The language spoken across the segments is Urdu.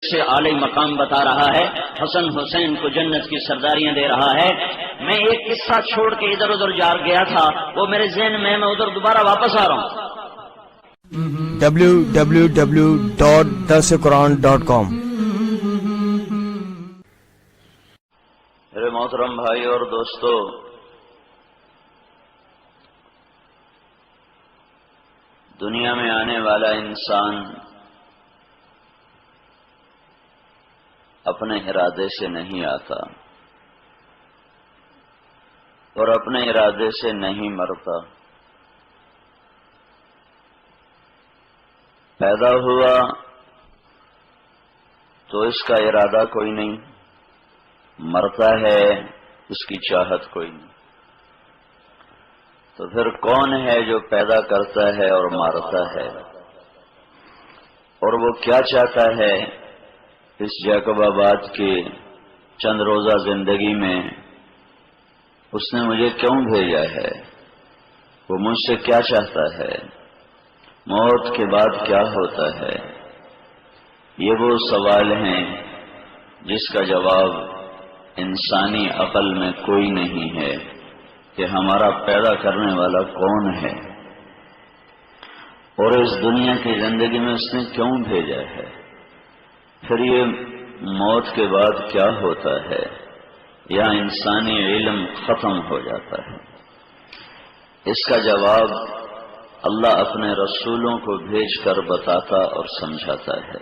سے اعلی مقام بتا رہا ہے، حسن حسین کو جنت کی سرداریاں دے رہا ہے۔ میں ایک قصہ چھوڑ کے ادھر ادھر جا گیا تھا، وہ میرے ذہن میں ادھر دوبارہ واپس آ رہا ہوں۔ www.darsequran.com میرے محترم بھائی اور دوستو، دنیا میں آنے والا انسان اپنے ارادے سے نہیں آتا اور اپنے ارادے سے نہیں مرتا۔ پیدا ہوا تو اس کا ارادہ کوئی نہیں، مرتا ہے اس کی چاہت کوئی نہیں۔ تو پھر کون ہے جو پیدا کرتا ہے اور مارتا ہے، اور وہ کیا چاہتا ہے اس جیکب آباد کی چند روزہ زندگی میں؟ اس نے مجھے کیوں بھیجا ہے؟ وہ مجھ سے کیا چاہتا ہے؟ موت کے بعد کیا ہوتا ہے؟ یہ وہ سوال ہیں جس کا جواب انسانی عقل میں کوئی نہیں ہے کہ ہمارا پیدا کرنے والا کون ہے، اور اس دنیا کی زندگی میں اس نے کیوں بھیجا ہے، پھر یہ موت کے بعد کیا ہوتا ہے، یا انسانی علم ختم ہو جاتا ہے؟ اس کا جواب اللہ اپنے رسولوں کو بھیج کر بتاتا اور سمجھاتا ہے۔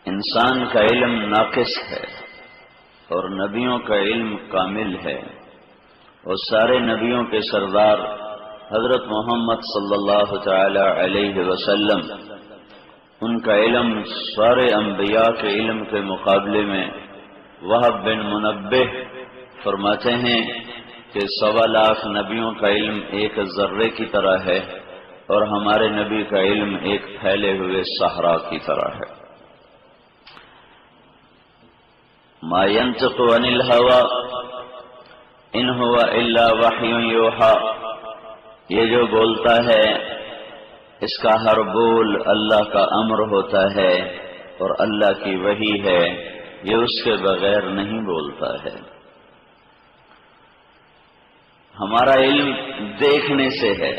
انسان کا علم ناقص ہے اور نبیوں کا علم کامل ہے، اور سارے نبیوں کے سردار حضرت محمد صلی اللہ تعالی علیہ وسلم، ان کا علم سارے انبیاء کے علم کے مقابلے میں وہب بن منبہ فرماتے ہیں کہ 1.25 لاکھ نبیوں کا علم ایک ذرے کی طرح ہے، اور ہمارے نبی کا علم ایک پھیلے ہوئے صحرا کی طرح ہے۔ ما ينطق عن الهوى ان هو الا وحی یوحی، یہ جو بولتا ہے اس کا ہر بول اللہ کا امر ہوتا ہے اور اللہ کی وحی ہے، یہ اس کے بغیر نہیں بولتا ہے۔ ہمارا علم دیکھنے سے ہے،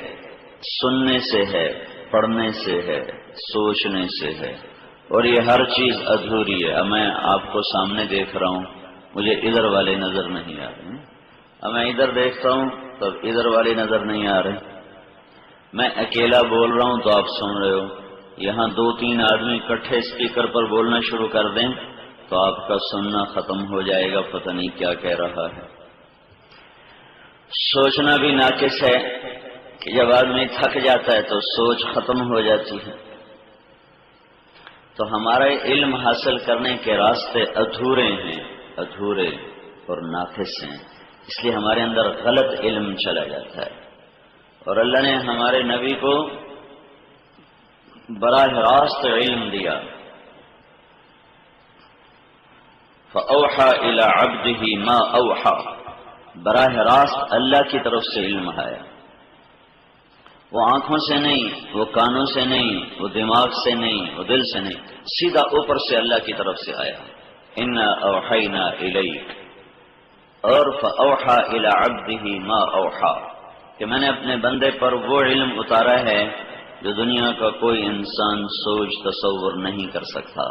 سننے سے ہے، پڑھنے سے ہے، سوچنے سے ہے، اور یہ ہر چیز ادھوری ہے۔ میں آپ کو سامنے دیکھ رہا ہوں، مجھے ادھر والے نظر نہیں آ رہے، میں ادھر دیکھتا ہوں تب ادھر والے نظر نہیں آ رہے۔ میں اکیلا بول رہا ہوں تو آپ سن رہے ہو، یہاں 2-3 آدمی اکٹھے اسپیکر پر بولنا شروع کر دیں تو آپ کا سننا ختم ہو جائے گا، پتہ نہیں کیا کہہ رہا ہے۔ سوچنا بھی ناقص ہے کہ جب آدمی تھک جاتا ہے تو سوچ ختم ہو جاتی ہے۔ تو ہمارے علم حاصل کرنے کے راستے ادھورے ہیں، ادھورے اور ناقص ہیں، اس لیے ہمارے اندر غلط علم چلا جاتا ہے۔ اور اللہ نے ہمارے نبی کو براہ راست علم دیا، فَأَوْحَى إِلَىٰ عَبْدِهِ مَا أَوْحَى، براہ راست اللہ کی طرف سے علم آیا، وہ آنکھوں سے نہیں، وہ کانوں سے نہیں، وہ دماغ سے نہیں، وہ دل سے نہیں، سیدھا اوپر سے اللہ کی طرف سے آیا۔ إِنَّا أَوْحَيْنَا إِلَيْكَ، اور فَأَوْحَى إِلَىٰ عَبْدِهِ مَا أَوْحَى، کہ میں نے اپنے بندے پر وہ علم اتارا ہے جو دنیا کا کوئی انسان سوچ تصور نہیں کر سکتا۔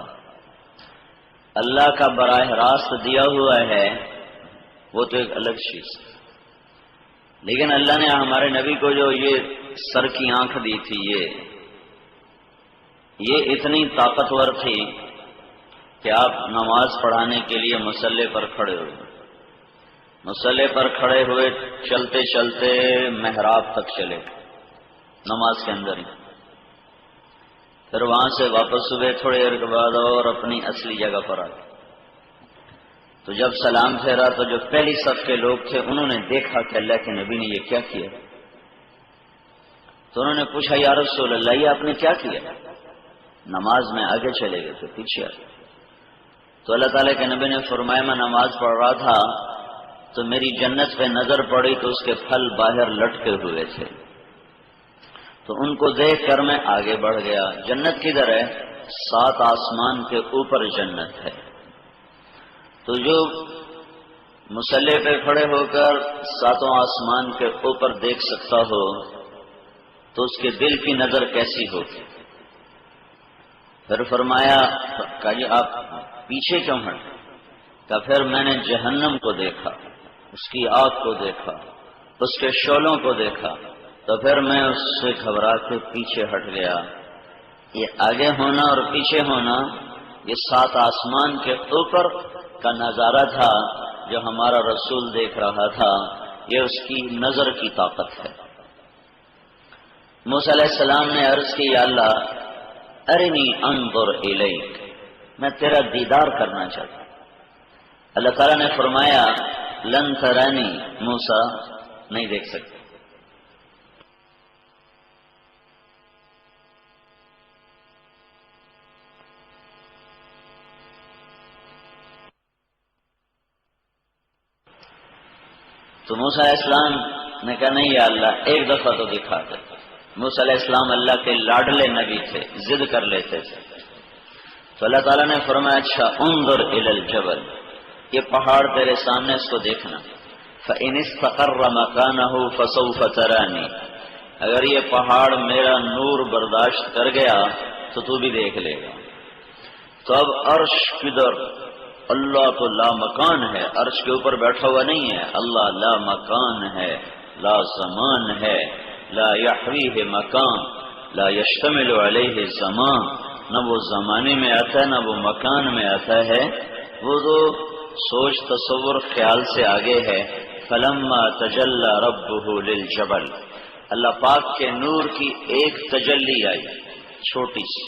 اللہ کا براہ راست دیا ہوا ہے وہ تو ایک الگ چیز ہے، لیکن اللہ نے ہمارے نبی کو جو یہ سر کی آنکھ دی تھی، یہ اتنی طاقتور تھی کہ آپ نماز پڑھانے کے لیے مصلی پر کھڑے ہوئے، مصلی پر کھڑے ہوئے چلتے چلتے محراب تک چلے نماز کے اندر ہی، پھر وہاں سے واپس ہوئے تھوڑی دیر کے بعد اور اپنی اصلی جگہ پر آ گئے۔ تو جب سلام پھیرا تو جو پہلی صف کے لوگ تھے انہوں نے دیکھا کہ اللہ کے نبی نے یہ کیا کیا، تو انہوں نے پوچھا یا رسول اللہ یہ آپ نے کیا کیا؟ نماز میں آگے چلے گئے تو پیچھے آ گئے۔ تو اللہ تعالیٰ کے نبی نے فرمایا میں نماز پڑھ رہا تھا تو میری جنت پہ نظر پڑی تو اس کے پھل باہر لٹکے ہوئے تھے، تو ان کو دیکھ کر میں آگے بڑھ گیا۔ جنت کدھر ہے؟ 7 آسمان کے اوپر جنت ہے۔ تو جو مصلی پہ کھڑے ہو کر 7 آسمان کے اوپر دیکھ سکتا ہو تو اس کے دل کی نظر کیسی ہوگی؟ پھر فرمایا کہ جی آپ پیچھے کیوں ہٹے؟ کہ پھر میں نے جہنم کو دیکھا، اس کی آگ کو دیکھا، اس کے شعلوں کو دیکھا، تو پھر میں اس سے گھبرا کے پیچھے ہٹ گیا۔ یہ آگے ہونا اور پیچھے ہونا یہ 7 آسمان کے اوپر کا نظارہ تھا جو ہمارا رسول دیکھ رہا تھا، یہ اس کی نظر کی طاقت ہے۔ موسیٰ علیہ السلام نے عرض کی یا اللہ ارنی انظر الیک، میں تیرا دیدار کرنا چاہتا ہوں۔ اللہ تعالیٰ نے فرمایا لن ترانی، موسیٰ نہیں دیکھ سکتے۔ تو موسیٰ علیہ السلام نے کہا نہیں یا اللہ ایک دفعہ تو دکھا دے۔ موسیٰ علیہ السلام اللہ کے لاڈلے نبی تھے، ضد کر لیتے تھے۔ تو اللہ تعالیٰ نے فرمایا اچھا انظر الی الجبل، یہ پہاڑ تیرے سامنے، اس کو دیکھنا۔ فإن استقر مكانه فسوف تراني، اگر یہ پہاڑ میرا نور برداشت کر گیا تو بھی دیکھ لے گا۔ تو اب عرش کدھر؟ اللہ تو لا مکان ہے، عرش کے اوپر بیٹھا ہوا نہیں ہے، اللہ لا مکان ہے، لا زمان ہے، لا یحویہ مکان، لا یشتمل علیہ زمان، نہ وہ زمانے میں آتا ہے نہ وہ مکان میں آتا ہے، وہ تو سوچ تصور خیال سے آگے ہے۔ فلما تجلی ربہ للجبل، اللہ پاک کے نور کی ایک تجلی آئی چھوٹی سی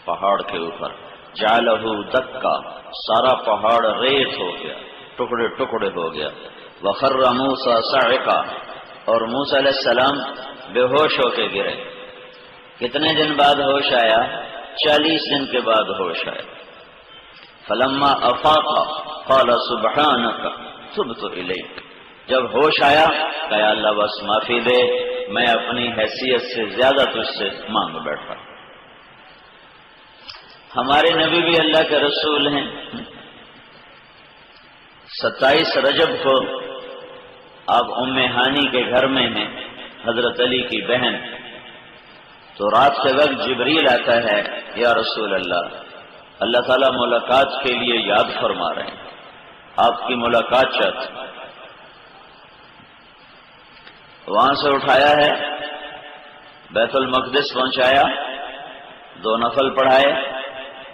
پہاڑ کے اوپر، جعلہ دکا، سارا پہاڑ ریت ہو گیا، ٹکڑے ٹکڑے ہو گیا۔ وخر موسیٰ صعقا، اور موسیٰ علیہ السلام بے ہوش ہو کے گرے۔ کتنے دن بعد ہوش آیا؟ 40 دن کے بعد ہوش آیا۔ فلما افاق قال سبحانک تبت الیک، جب ہوش آیا کہا اللہ بس معافی دے، میں اپنی حیثیت سے زیادہ تجھ سے مانگ بیٹھا۔ ہمارے نبی بھی اللہ کے رسول ہیں۔ 27 رجب کو آپ ام ہانی کے گھر میں ہیں، حضرت علی کی بہن۔ تو رات کے وقت جبریل آتا ہے، یا رسول اللہ، اللہ تعالیٰ ملاقات کے لیے یاد فرما رہے ہیں، آپ کی ملاقات چاہتے۔ وہاں سے اٹھایا ہے، بیت المقدس پہنچایا، 2 نفل پڑھائے،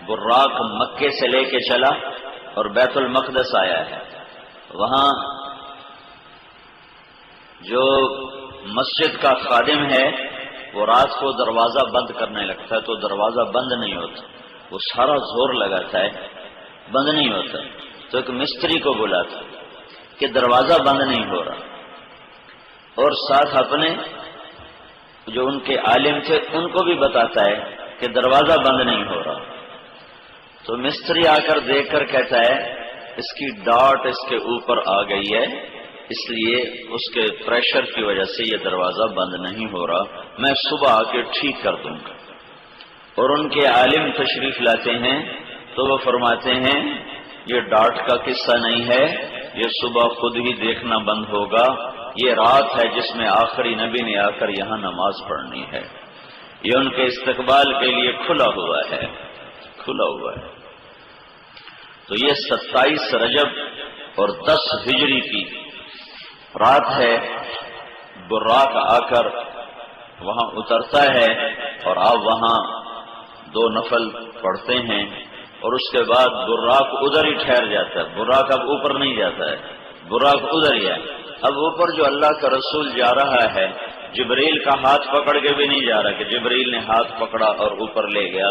براق مکے سے لے کے چلا اور بیت المقدس آیا ہے۔ وہاں جو مسجد کا خادم ہے وہ رات کو دروازہ بند کرنے لگتا ہے تو دروازہ بند نہیں ہوتا، وہ سارا زور لگاتا ہے، بند نہیں ہوتا، تو ایک مستری کو بلاتا کہ دروازہ بند نہیں ہو رہا، اور ساتھ اپنے جو ان کے عالم تھے ان کو بھی بتاتا ہے کہ دروازہ بند نہیں ہو رہا۔ تو مستری آ کر دیکھ کر کہتا ہے اس کی ڈاٹ اس کے اوپر آ گئی ہے، اس لیے اس کے پریشر کی وجہ سے یہ دروازہ بند نہیں ہو رہا، میں صبح آ کے ٹھیک کر دوں گا۔ اور ان کے عالم تشریف لاتے ہیں تو وہ فرماتے ہیں یہ ڈاٹ کا قصہ نہیں ہے، یہ صبح خود ہی دیکھنا بند ہوگا، یہ رات ہے جس میں آخری نبی نے آ کر یہاں نماز پڑھنی ہے، یہ ان کے استقبال کے لیے کھلا ہوا ہے، کھلا ہوا ہے۔ تو یہ 27 رجب اور 10 ہجری کی رات ہے، براق آ کر وہاں اترتا ہے اور آپ وہاں 2 نفل پڑھتے ہیں، اور اس کے بعد براق ادھر ہی ٹھہر جاتا ہے، براق اب اوپر نہیں جاتا ہے، براق ادھر ہی ہے۔ اب اوپر جو اللہ کا رسول جا رہا ہے، جبریل کا ہاتھ پکڑ کے بھی نہیں جا رہا کہ جبریل نے ہاتھ پکڑا اور اوپر لے گیا،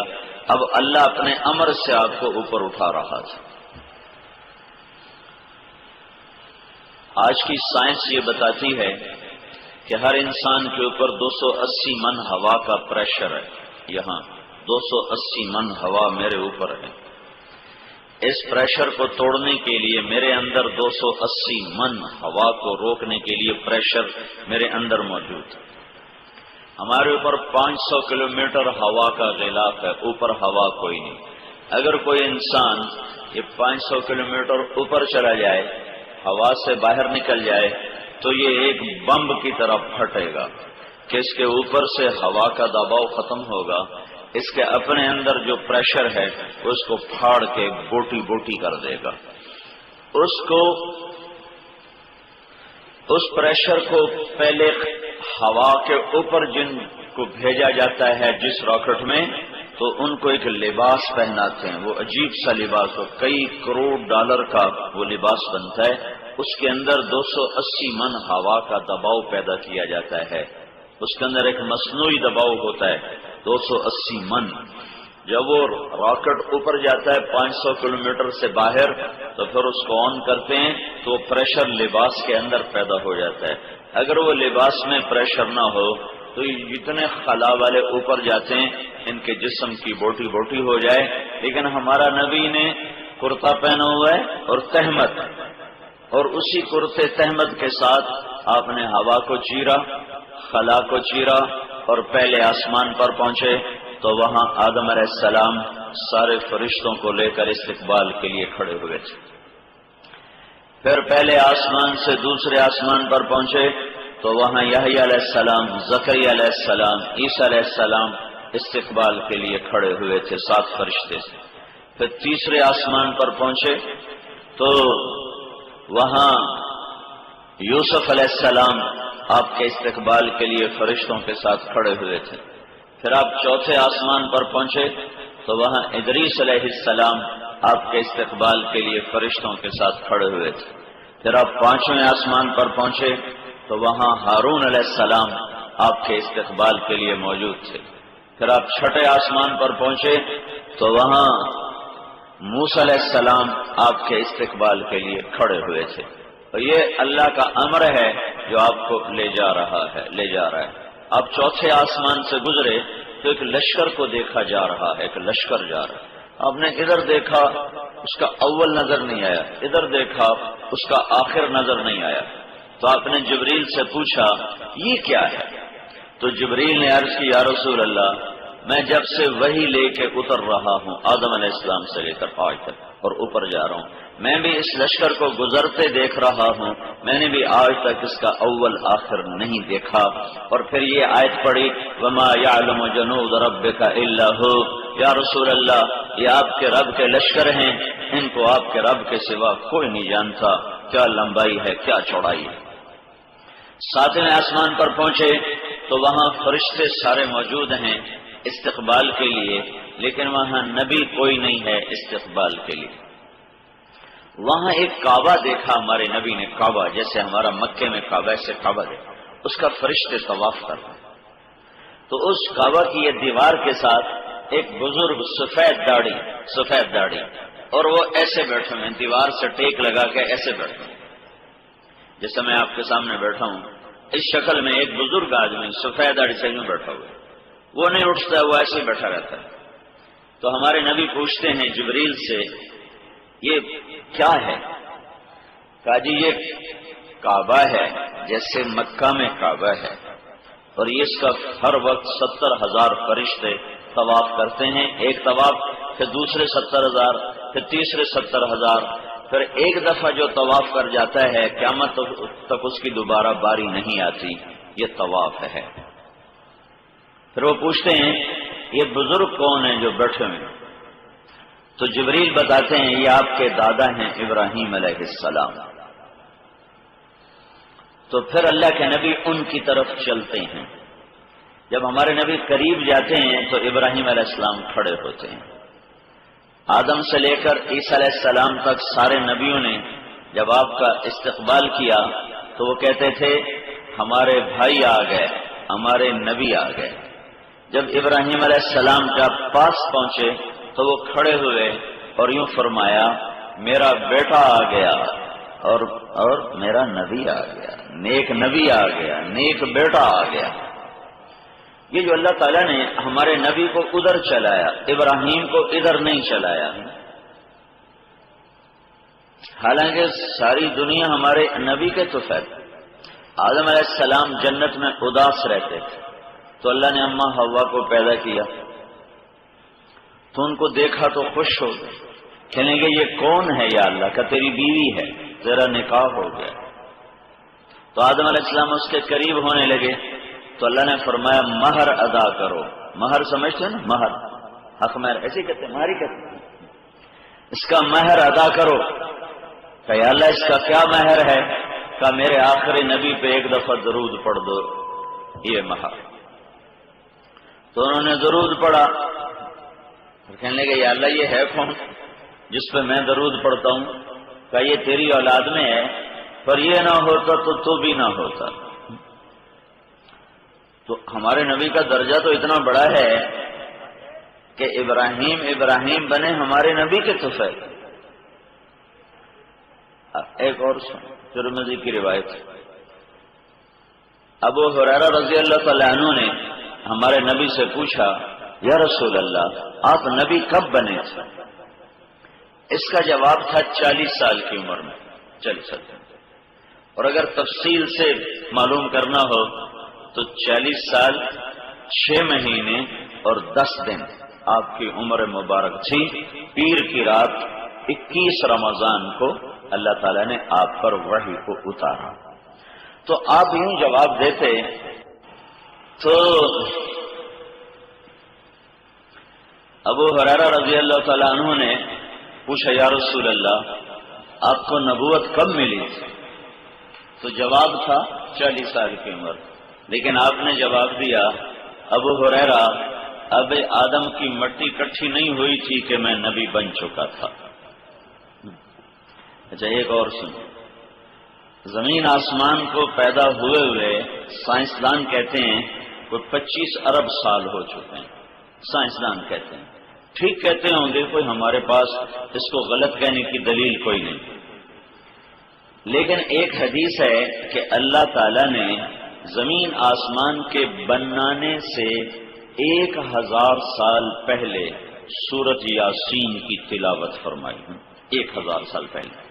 اب اللہ اپنے امر سے آپ کو اوپر اٹھا رہا تھا۔ آج کی سائنس یہ بتاتی ہے کہ ہر انسان کے اوپر 280 من ہوا کا پریشر ہے، یہاں 280 من ہوا میرے اوپر ہے۔ اس پریشر کو توڑنے کے لیے میرے اندر 280 من ہوا کو روکنے کے لیے پریشر میرے اندر موجود ہے۔ ہمارے اوپر 500 کلومیٹر ہوا کا غلاف ہے، اوپر ہوا کوئی نہیں۔ اگر کوئی انسان یہ 500 کلومیٹر اوپر چلا جائے، ہوا سے باہر نکل جائے، تو یہ ایک بم کی طرح پھٹے گا کہ اس کے اوپر سے ہوا کا دباؤ ختم ہوگا، اس کے اپنے اندر جو پریشر ہے اس کو پھاڑ کے بوٹی بوٹی کر دے گا۔ اس پریشر کو پہلے ہوا کے اوپر جن کو بھیجا جاتا ہے جس راکٹ میں، تو ان کو ایک لباس پہناتے ہیں، وہ عجیب سا لباس ہو، کئی کروڑ ڈالر کا وہ لباس بنتا ہے، اس کے اندر 280 من ہوا کا دباؤ پیدا کیا جاتا ہے، اس کے اندر ایک مصنوعی دباؤ ہوتا ہے 280 من۔ جب وہ راکٹ اوپر جاتا ہے 500 کلومیٹر سے باہر، تو پھر اس کو آن کرتے ہیں تو وہ پریشر لباس کے اندر پیدا ہو جاتا ہے۔ اگر وہ لباس میں پریشر نہ ہو تو یہ جتنے خلا والے اوپر جاتے ہیں ان کے جسم کی بوٹی بوٹی ہو جائے، لیکن ہمارا نبی نے کرتا پہنا ہوا ہے اور تہمت، اور اسی کرتے تہمت کے ساتھ آپ نے ہوا کو چیرا، خلا کو چیرا، اور پہلے آسمان پر پہنچے تو وہاں آدم علیہ السلام سارے فرشتوں کو لے کر استقبال کے لیے کھڑے ہوئے تھے۔ پھر پہلے آسمان سے دوسرے آسمان پر پہنچے تو وہاں یحییٰ علیہ السلام، زکریا علیہ السلام، عیسیٰ علیہ السلام استقبال کے لیے کھڑے ہوئے تھے 7 فرشتے سے۔ پھر تیسرے آسمان پر پہنچے تو وہاں یوسف علیہ السلام آپ کے استقبال کے لیے فرشتوں کے ساتھ کھڑے ہوئے تھے۔ پھر آپ چوتھے آسمان پر پہنچے تو وہاں ادریس علیہ السلام آپ کے استقبال کے لیے فرشتوں کے ساتھ کھڑے ہوئے تھے۔ پھر آپ 5ویں آسمان پر پہنچے تو وہاں ہارون علیہ السلام آپ کے استقبال کے لیے موجود تھے۔ پھر آپ 6 آسمان پر پہنچے تو وہاں موسیٰ علیہ السلام آپ کے استقبال کے لیے کھڑے ہوئے تھے۔ اور یہ اللہ کا امر ہے جو آپ کو لے جا رہا ہے۔ آپ چوتھے آسمان سے گزرے تو ایک لشکر کو دیکھا جا رہا ہے، ایک لشکر جا رہا ہے۔ آپ نے ادھر دیکھا اس کا اول نظر نہیں آیا، ادھر دیکھا اس کا آخر نظر نہیں آیا، تو آپ نے جبریل سے پوچھا یہ کیا ہے؟ تو جبریل نے عرض کی یا رسول اللہ، میں جب سے وحی لے کے اتر رہا ہوں آدم علیہ السلام سے لے کر آج تک اور اوپر جا رہا ہوں، میں بھی اس لشکر کو گزرتے دیکھ رہا ہوں، میں نے بھی آج تک اس کا اول آخر نہیں دیکھا۔ اور پھر یہ آیت پڑھی وما یعلم جنود ربک الا ہو، یا رسول اللہ یہ آپ کے رب کے لشکر ہیں، ان کو آپ کے رب کے سوا کوئی نہیں جانتا، کیا لمبائی ہے کیا چوڑائی ہے۔ 7ویں آسمان پر پہنچے تو وہاں فرشتے سارے موجود ہیں استقبال کے لیے، لیکن وہاں نبی کوئی نہیں ہے استقبال کے لیے۔ وہاں ایک کعبہ دیکھا ہمارے نبی نے، کعبہ جیسے ہمارا مکے میں کعبہ، ایسے کعبہ دیکھا، اس کا فرشتے طواف کر رہے ہیں۔ تو اس کعبہ کی یہ دیوار کے ساتھ ایک بزرگ سفید داڑھی اور وہ ایسے بیٹھے ہوئے، دیوار سے ٹیک لگا کے ایسے بیٹھے ہوئے، جیسے میں آپ کے سامنے بیٹھا ہوں اس شکل میں ایک بزرگ آدمی سفید داڑھی سے یوں بیٹھا ہوا ہے، وہ نہیں اٹھتا، وہ ایسے ہی بیٹھا رہتا ہے۔ تو ہمارے نبی پوچھتے ہیں جبریل سے یہ کیا ہے؟ کہا جی یہ کعبہ ہے، جیسے مکہ میں کعبہ ہے، اور یہ اس کا ہر وقت 70,000 فرشتے طواف کرتے ہیں، ایک طواف، پھر دوسرے 70,000، پھر تیسرے 70,000، پھر ایک دفعہ جو طواف کر جاتا ہے قیامت تک اس کی دوبارہ باری نہیں آتی، یہ طواف ہے۔ پھر وہ پوچھتے ہیں یہ بزرگ کون ہیں جو بیٹھے ہوئے؟ تو جبریل بتاتے ہیں یہ آپ کے دادا ہیں ابراہیم علیہ السلام۔ تو پھر اللہ کے نبی ان کی طرف چلتے ہیں، جب ہمارے نبی قریب جاتے ہیں تو ابراہیم علیہ السلام کھڑے ہوتے ہیں۔ آدم سے لے کر عیسیٰ علیہ السلام تک سارے نبیوں نے جب آپ کا استقبال کیا تو وہ کہتے تھے ہمارے بھائی آ گئے، ہمارے نبی آ گئے۔ جب ابراہیم علیہ السلام جب پاس پہنچے تو وہ کھڑے ہوئے اور یوں فرمایا میرا بیٹا آ گیا اور میرا نبی آ گیا، نیک نبی آ گیا، نیک بیٹا آ گیا۔ یہ جو اللہ تعالیٰ نے ہمارے نبی کو ادھر چلایا، ابراہیم کو ادھر نہیں چلایا، حالانکہ ساری دنیا ہمارے نبی کے طفیل۔ آدم علیہ السلام جنت میں اداس رہتے تھے، تو اللہ نے اماں حوا کو پیدا کیا، تو ان کو دیکھا تو خوش ہو گئے، کہنے گے یہ کون ہے یا اللہ؟ کا تیری بیوی ہے، تیرا نکاح ہو گیا۔ تو آدم علیہ السلام اس کے قریب ہونے لگے تو اللہ نے فرمایا مہر ادا کرو۔ مہر سمجھتے ہیں نا؟ مہر، حق مہر ایسے کہتے ہیں، مہر ہی کہتے ہیں، اس کا مہر ادا کرو۔ کہ یا اللہ اس کا کیا مہر ہے؟ کہ میرے آخری نبی پہ ایک دفعہ درود پڑھ دو، یہ مہر۔ تو انہوں نے درود پڑھا، کہنے لگے یا اللہ یہ ہے کون جس پہ میں درود پڑھتا ہوں؟ کہ یہ تیری اولاد میں ہے، پر یہ نہ ہوتا تو تو بھی نہ ہوتا۔ تو ہمارے نبی کا درجہ تو اتنا بڑا ہے کہ ابراہیم بنے ہمارے نبی کے طفیل۔ ایک اور ترمذی کی روایت، ابو ہریرہ رضی اللہ تعالی عنہ نے ہمارے نبی سے پوچھا یا رسول اللہ آپ نبی کب بنے تھے؟ اس کا جواب تھا 40 سال کی عمر میں، 40 سال۔ اور اگر تفصیل سے معلوم کرنا ہو تو 40 سال 6 مہینے اور 10 دن آپ کی عمر مبارک تھی۔ پیر کی رات 21 رمضان کو اللہ تعالیٰ نے آپ پر وحی کو اتارا۔ تو آپ یوں جواب دیتے تو ابو ہریرہ رضی اللہ تعالیٰ عنہ نے پوچھا یا رسول اللہ آپ کو نبوت کب ملی تھی؟ تو جواب تھا 40 سال کی عمر۔ لیکن آپ نے جواب دیا ابو ہریرہ اب آدم کی مٹی کٹھی نہیں ہوئی تھی کہ میں نبی بن چکا تھا۔ اچھا ایک اور سن، زمین آسمان کو پیدا ہوئے سائنسدان کہتے ہیں کوئی 25 ارب سال ہو چکے ہیں، سائنسدان کہتے ہیں، ٹھیک کہتے ہوں گے، کوئی ہمارے پاس اس کو غلط کہنے کی دلیل کوئی نہیں۔ لیکن ایک حدیث ہے کہ اللہ تعالی نے زمین آسمان کے بنانے سے 1000 سال پہلے سورۃ یاسین کی تلاوت فرمائی، 1000 سال پہلے۔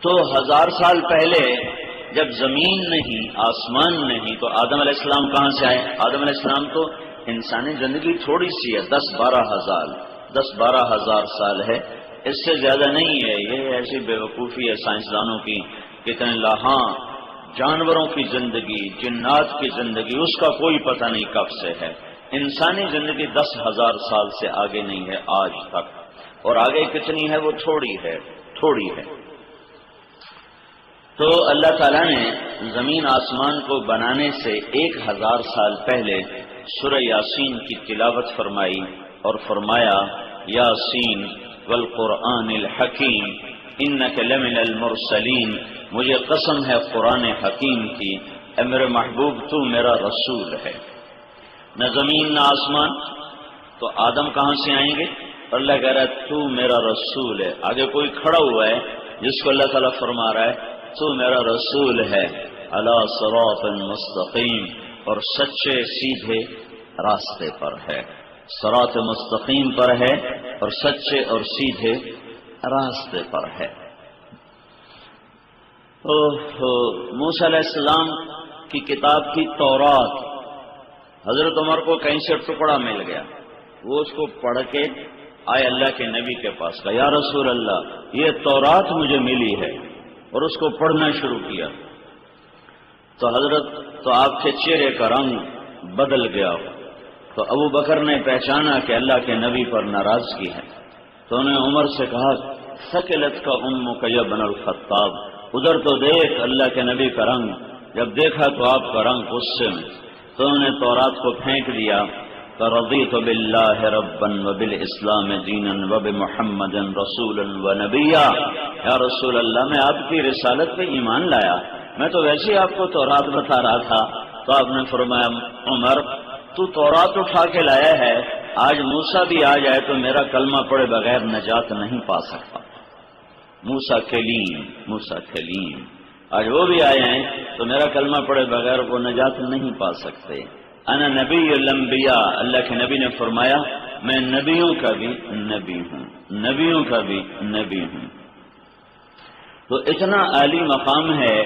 تو 1000 سال پہلے جب زمین نہیں آسمان نہیں تو آدم علیہ السلام کہاں سے آئے؟ آدم علیہ السلام تو انسانی زندگی تھوڑی سی ہے، 10-12 ہزار سال ہے، اس سے زیادہ نہیں ہے۔ یہ ایسی بیوقوفی ہے سائنسدانوں کی، کتنے لاہاں جانوروں کی زندگی، جنات کی زندگی، اس کا کوئی پتہ نہیں کب سے ہے۔ انسانی زندگی 10,000 سال سے آگے نہیں ہے آج تک، اور آگے کتنی ہے وہ تھوڑی ہے۔ تو اللہ تعالیٰ نے زمین آسمان کو بنانے سے 1000 سال پہلے سورہ یاسین کی تلاوت فرمائی اور فرمایا یاسین والقرآن الحکیم انک لمن المرسلین، مجھے قسم ہے قرآن حکیم کی، اے میرے محبوب تو میرا رسول ہے۔ نہ زمین نہ آسمان، تو آدم کہاں سے آئیں گے؟ اللہ کہہ رہا ہے تو میرا رسول ہے۔ آگے کوئی کھڑا ہوا ہے جس کو اللہ تعالیٰ فرما رہا ہے تو میرا رسول ہے، علی صراط مستقیم، اور سچے سیدھے راستے پر ہے، صراط مستقیم پر ہے اور سچے اور سیدھے راستے پر ہے۔ موسیٰ علیہ السلام کی کتاب کی تورات حضرت عمر کو کہیں سے ٹکڑا مل گیا، وہ اس کو پڑھ کے آئے اللہ کے نبی کے پاس، کہا یا رسول اللہ یہ تورات مجھے ملی ہے، اور اس کو پڑھنا شروع کیا تو آپ کے چہرے کا رنگ بدل گیا۔ تو ابو بکر نے پہچانا کہ اللہ کے نبی پر ناراضگی ہے، تو انہوں نے عمر سے کہا ثقلت کا امک یا بن الخطاب، ادھر تو دیکھ اللہ کے نبی کا رنگ۔ جب دیکھا تو آپ کا رنگ غصے میں، تو انہوں نے تورات کو پھینک دیا۔ رضیت باللہ ربا وبالاسلام دینا وبمحمد رسولا ونبیا، یا رسول اللہ میں آپ کی رسالت پہ ایمان لایا، میں تو ویسے ہی آپ کو تورات بتا رہا تھا۔ تو آپ نے فرمایا عمر تو تورات اٹھا کے لایا ہے، آج موسیٰ بھی آ جائے تو میرا کلمہ پڑھے بغیر نجات نہیں پا سکتا۔ موسیٰ کلیم آج وہ بھی آئے ہیں تو میرا کلمہ پڑھے بغیر وہ نجات نہیں پا سکتے۔ انا نبی الانبیاء، اللہ کے نبی نے فرمایا میں نبیوں کا بھی نبی ہوں۔ تو اتنا عالی مقام ہے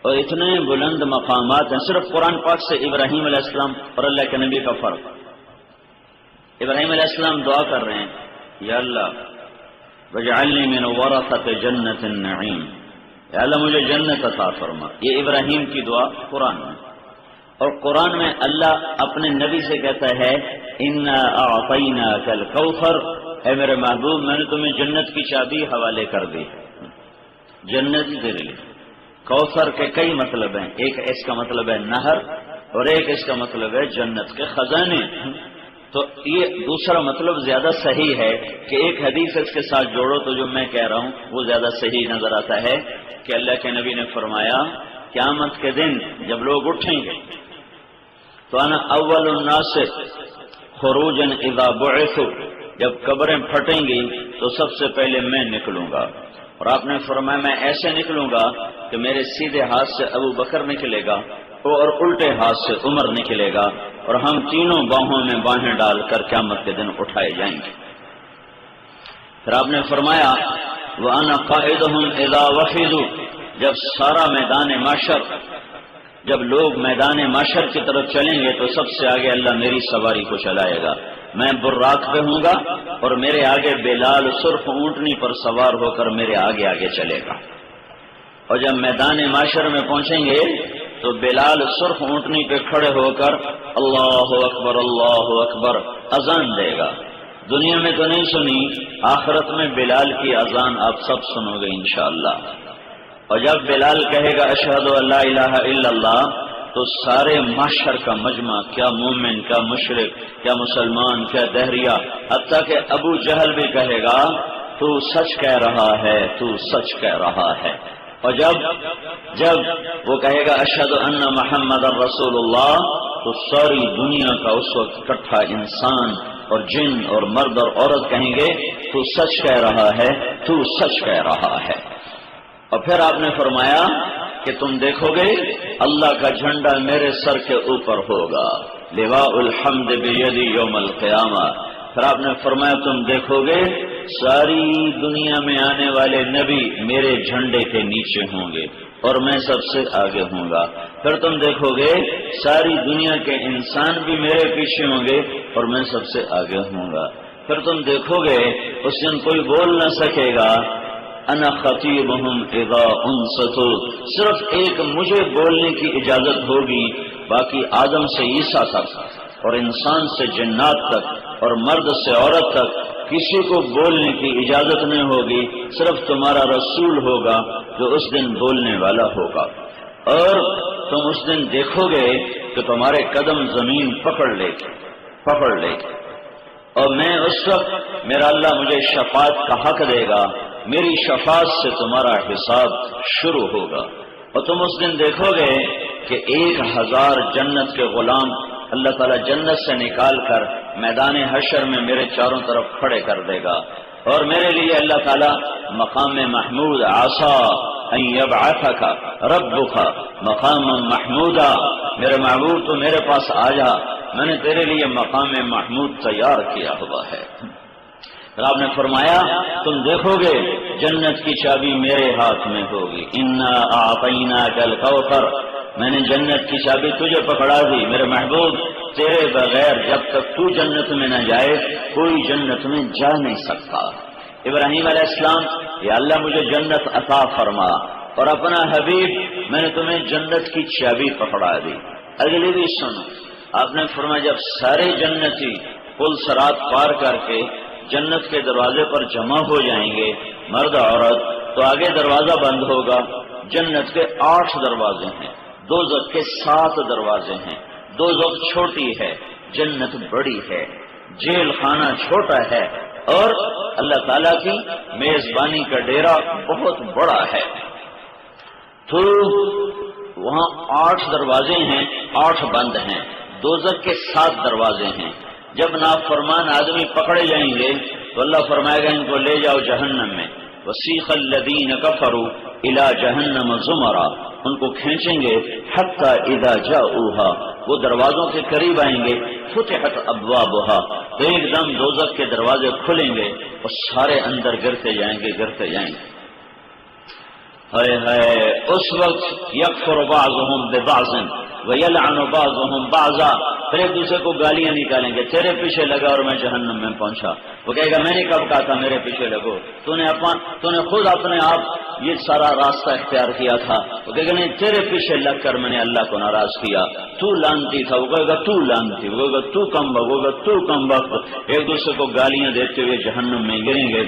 اور اتنے بلند مقامات ہیں صرف قرآن پاک سے ابراہیم علیہ السلام اور اللہ کے نبی کا فرق. ابراہیم علیہ السلام دعا کر رہے ہیں یا اللہ وجعلنی من ورثۃ جنت النعیم، یا اللہ مجھے جنت عطا فرما. یہ ابراہیم کی دعا قرآن میں. اور قرآن میں اللہ اپنے نبی سے کہتا ہے انا اعطیناک الکوثر، اے میرے محبوب میں نے تمہیں جنت کی چابی حوالے کر دی. جنت تیرے لیے. کوثر کے کئی مطلب ہیں، ایک اس کا مطلب ہے نہر اور ایک اس کا مطلب ہے جنت کے خزانے. تو یہ دوسرا مطلب زیادہ صحیح ہے کہ ایک حدیث اس کے ساتھ جوڑو تو جو میں کہہ رہا ہوں وہ زیادہ صحیح نظر آتا ہے کہ اللہ کے نبی نے فرمایا قیامت کے دن جب لوگ اٹھیں گے تو انا اول الناس خروجا اذا بعثوا، جب قبریں پھٹیں گی تو سب سے پہلے میں نکلوں گا. اور آپ نے فرمایا میں ایسے نکلوں گا کہ میرے سیدھے ہاتھ سے ابو بکر نکلے گا اور الٹے ہاتھ سے عمر نکلے گا، اور ہم تینوں باہوں میں باہیں ڈال کر قیامت کے دن اٹھائے جائیں گے. پھر آپ نے فرمایا وَأَنَا قَائِدُهُمْ إِذَا وَفِدُوا، جب سارا میدان معشر، جب لوگ میدان معشر کی طرف چلیں گے تو سب سے آگے اللہ میری سواری کو چلائے گا. میں براق پہ ہوں گا اور میرے آگے بلال سرخ اونٹنی پر سوار ہو کر میرے آگے آگے چلے گا. اور جب میدان معشر میں پہنچیں گے تو بلال سرخ اونٹنی پہ کھڑے ہو کر اللہ اکبر اذان دے گا. دنیا میں تو نہیں سنی، آخرت میں بلال کی اذان آپ سب سنو گے انشاءاللہ. اور جب بلال کہے گا اشہد ان لا الہ الا اللہ تو سارے معاشر کا مجمع، کیا مومن، کیا مشرک، کیا مسلمان، کیا دہریہ، حتیٰ کہ ابو جہل بھی کہے گا تو سچ کہہ رہا ہے، تو سچ کہہ رہا ہے. اور جب وہ کہے گا اشہد ان محمد رسول اللہ تو ساری دنیا کا اس وقت اکٹھا انسان اور جن اور مرد اور عورت کہیں گے تو سچ کہہ رہا ہے، تو سچ کہہ رہا ہے. اور پھر آپ نے فرمایا کہ تم دیکھو گے اللہ کا جھنڈا میرے سر کے اوپر ہوگا، لواء الحمد بیدی یوم القیامہ. پھر آپ نے فرمایا تم دیکھو گے ساری دنیا میں آنے والے نبی میرے جھنڈے کے نیچے ہوں گے اور میں سب سے آگے ہوں گا. پھر تم دیکھو گے ساری دنیا کے انسان بھی میرے پیچھے ہوں گے اور میں سب سے آگے ہوں گا. پھر تم دیکھو گے اس دن کوئی بول نہ سکے گا انا خطیبہم اذا انصتوا، صرف ایک مجھے بولنے کی اجازت ہوگی، باقی آدم سے عیسیٰ تک اور انسان سے جنات تک اور مرد سے عورت تک کسی کو بولنے کی اجازت نہیں ہوگی. صرف تمہارا رسول ہوگا جو اس دن بولنے والا ہوگا. اور تم اس دن دیکھو گے کہ تمہارے قدم زمین پکڑ لے گے اور میں اس وقت میرا اللہ مجھے شفاعت کا حق دے گا، میری شفاعت سے تمہارا حساب شروع ہوگا. اور تم اس دن دیکھو گے کہ 1000 جنت کے غلام اللہ تعالیٰ جنت سے نکال کر میدان حشر میں میرے چاروں طرف کھڑے کر دے گا. اور میرے لیے اللہ تعالیٰ مقام محمود عسا ان یبعثک ربک مقام محمودا، میرے محبوب تو میرے پاس آ جا، میں نے تیرے لیے مقام محمود تیار کیا ہوا ہے. آپ نے فرمایا تم دیکھو گے جنت کی چابی میرے ہاتھ میں ہوگی. انا اعطیناک الکوثر، میں نے جنت کی چابی تجھے پکڑا دی میرے محبوب. تیرے بغیر جب تک تو جنت میں نہ جائے کوئی جنت میں جا نہیں سکتا. ابراہیم علیہ السلام یا اللہ مجھے جنت عطا فرما، اور اپنا حبیب میں نے تمہیں جنت کی چابی پکڑا دی. اگلی بھی سنو، آپ نے فرمایا جب سارے جنتی پل صراط پار کر کے جنت کے دروازے پر جمع ہو جائیں گے مرد عورت، تو آگے دروازہ بند ہوگا. جنت کے 8 دروازے ہیں، دوزخ کے 7 دروازے ہیں. دوزخ چھوٹی ہے، جنت بڑی ہے. جیل خانہ چھوٹا ہے اور اللہ تعالیٰ کی میزبانی کا ڈیرا بہت بڑا ہے. تو وہاں 8 دروازے ہیں، 8 بند ہیں. دوزخ کے 7 دروازے ہیں. جب نافرمان آدمی پکڑے جائیں گے تو اللہ فرمائے گا ان کو لے جاؤ جہنم میں. وسیق الذین کفروا الی جہنم زمرا، ان کو کھینچیں گے حتی اذا جاؤوها، وہ دروازوں کے قریب آئیں گے. فتحت ابوابها، تو ایک دم دوزخ کے دروازے کھلیں گے اور سارے اندر گرتے جائیں گے. ہے اس وقت یکفر بعضهم ببعض ویلعن بعضهم بعضا، پھر ایک دوسرے کو گالیاں نکالیں گے، تیرے پیچھے لگا اور میں جہنم میں پہنچا۔ وہ کہے گا میں نے کب کہا تھا میرے پیچھے لگو، تو نے خود اپنے آپ یہ سارا راستہ اختیار کیا تھا۔ وہ کہے گا نہیں، تیرے پیچھے لگ کر میں نے اللہ کو ناراض کیا، تو لانتی تھا۔ وہ کہے گا تو لانتی، وہ کہے گا تو کم وقت، وہ کہے گا تو کم وقت۔ ایک دوسرے کو گالیاں دیتے ہوئے جہنم میں گریں گے۔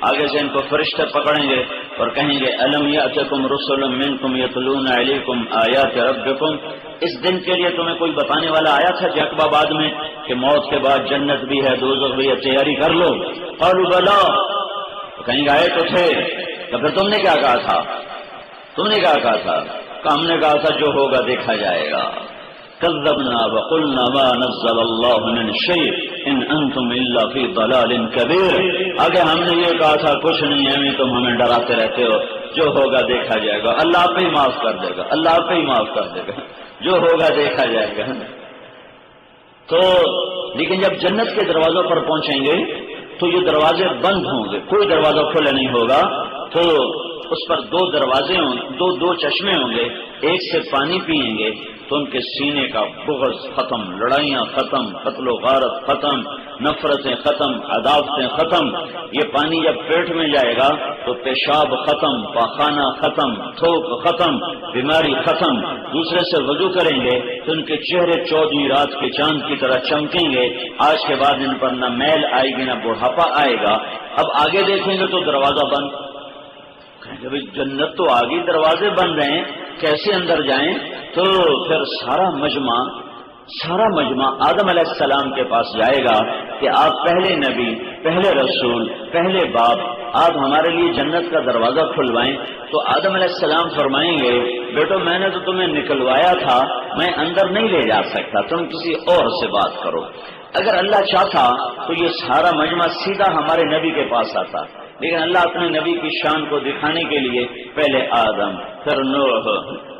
آگے سے ان کو فرشتے پکڑیں گے اور کہیں گے الم یاتکم رسل منکم یتلون علیکم آیات ربکم، اس دن کے لیے تمہیں کوئی بتانے والا آیا تھا جعقوب آباد میں کہ موت کے بعد جنت بھی ہے دوزخ بھی ہے، تیاری کر لو۔ قالوا بلا، تو کہیں گے آئے تو تھے، تو پھر تم نے کیا کہا تھا؟ تم نے کیا کہا تھا؟ کہ ہم نے کہا تھا جو ہوگا دیکھا جائے گا۔ کذبنا وقلنا ما نزل اللہ من شیء ان انتم الا فی ضلال کبیر، آگے ہم نے یہ کہا تھا کچھ نہیں ہے، تم ہمیں ڈراتے رہتے ہو، جو ہوگا دیکھا جائے گا، اللہ آپ ہی معاف کر دے گا، اللہ آپ ہی معاف کر دے گا، جو ہوگا دیکھا جائے گا۔ تو لیکن جب جنت کے دروازوں پر پہنچیں گے تو یہ دروازے بند ہوں گے، کوئی دروازہ کھلا نہیں ہوگا، تو اس پر دو دروازے ہوں گے، دو چشمے ہوں گے، ایک سے پانی پئیں گے تو ان کے سینے کا بغض ختم، لڑائیاں ختم، قتل و غارت ختم، نفرتیں ختم، عداوتیں ختم۔ یہ پانی جب پیٹ میں جائے گا تو پیشاب ختم، پاخانہ ختم، تھوک ختم، بیماری ختم۔ دوسرے سے وضو کریں گے تو ان کے چہرے 14ویں رات کے چاند کی طرح چمکیں گے، آج کے بعد ان پر نہ میل آئے گی نہ بڑھاپا آئے گا۔ اب آگے دیکھیں گے تو دروازہ بند، کہیں گے بھائی جنت تو آگے دروازے بند ہیں، کیسے اندر جائیں؟ تو پھر سارا مجمع آدم علیہ السلام کے پاس جائے گا کہ آپ پہلے نبی، پہلے رسول، پہلے باپ، آپ ہمارے لیے جنت کا دروازہ کھلوائیں۔ تو آدم علیہ السلام فرمائیں گے بیٹو میں نے تو تمہیں نکلوایا تھا، میں اندر نہیں لے جا سکتا، تم کسی اور سے بات کرو۔ اگر اللہ چاہتا تو یہ سارا مجمع سیدھا ہمارے نبی کے پاس آتا، لیکن اللہ اپنے نبی کی شان کو دکھانے کے لیے پہلے آدم، پھر نوح،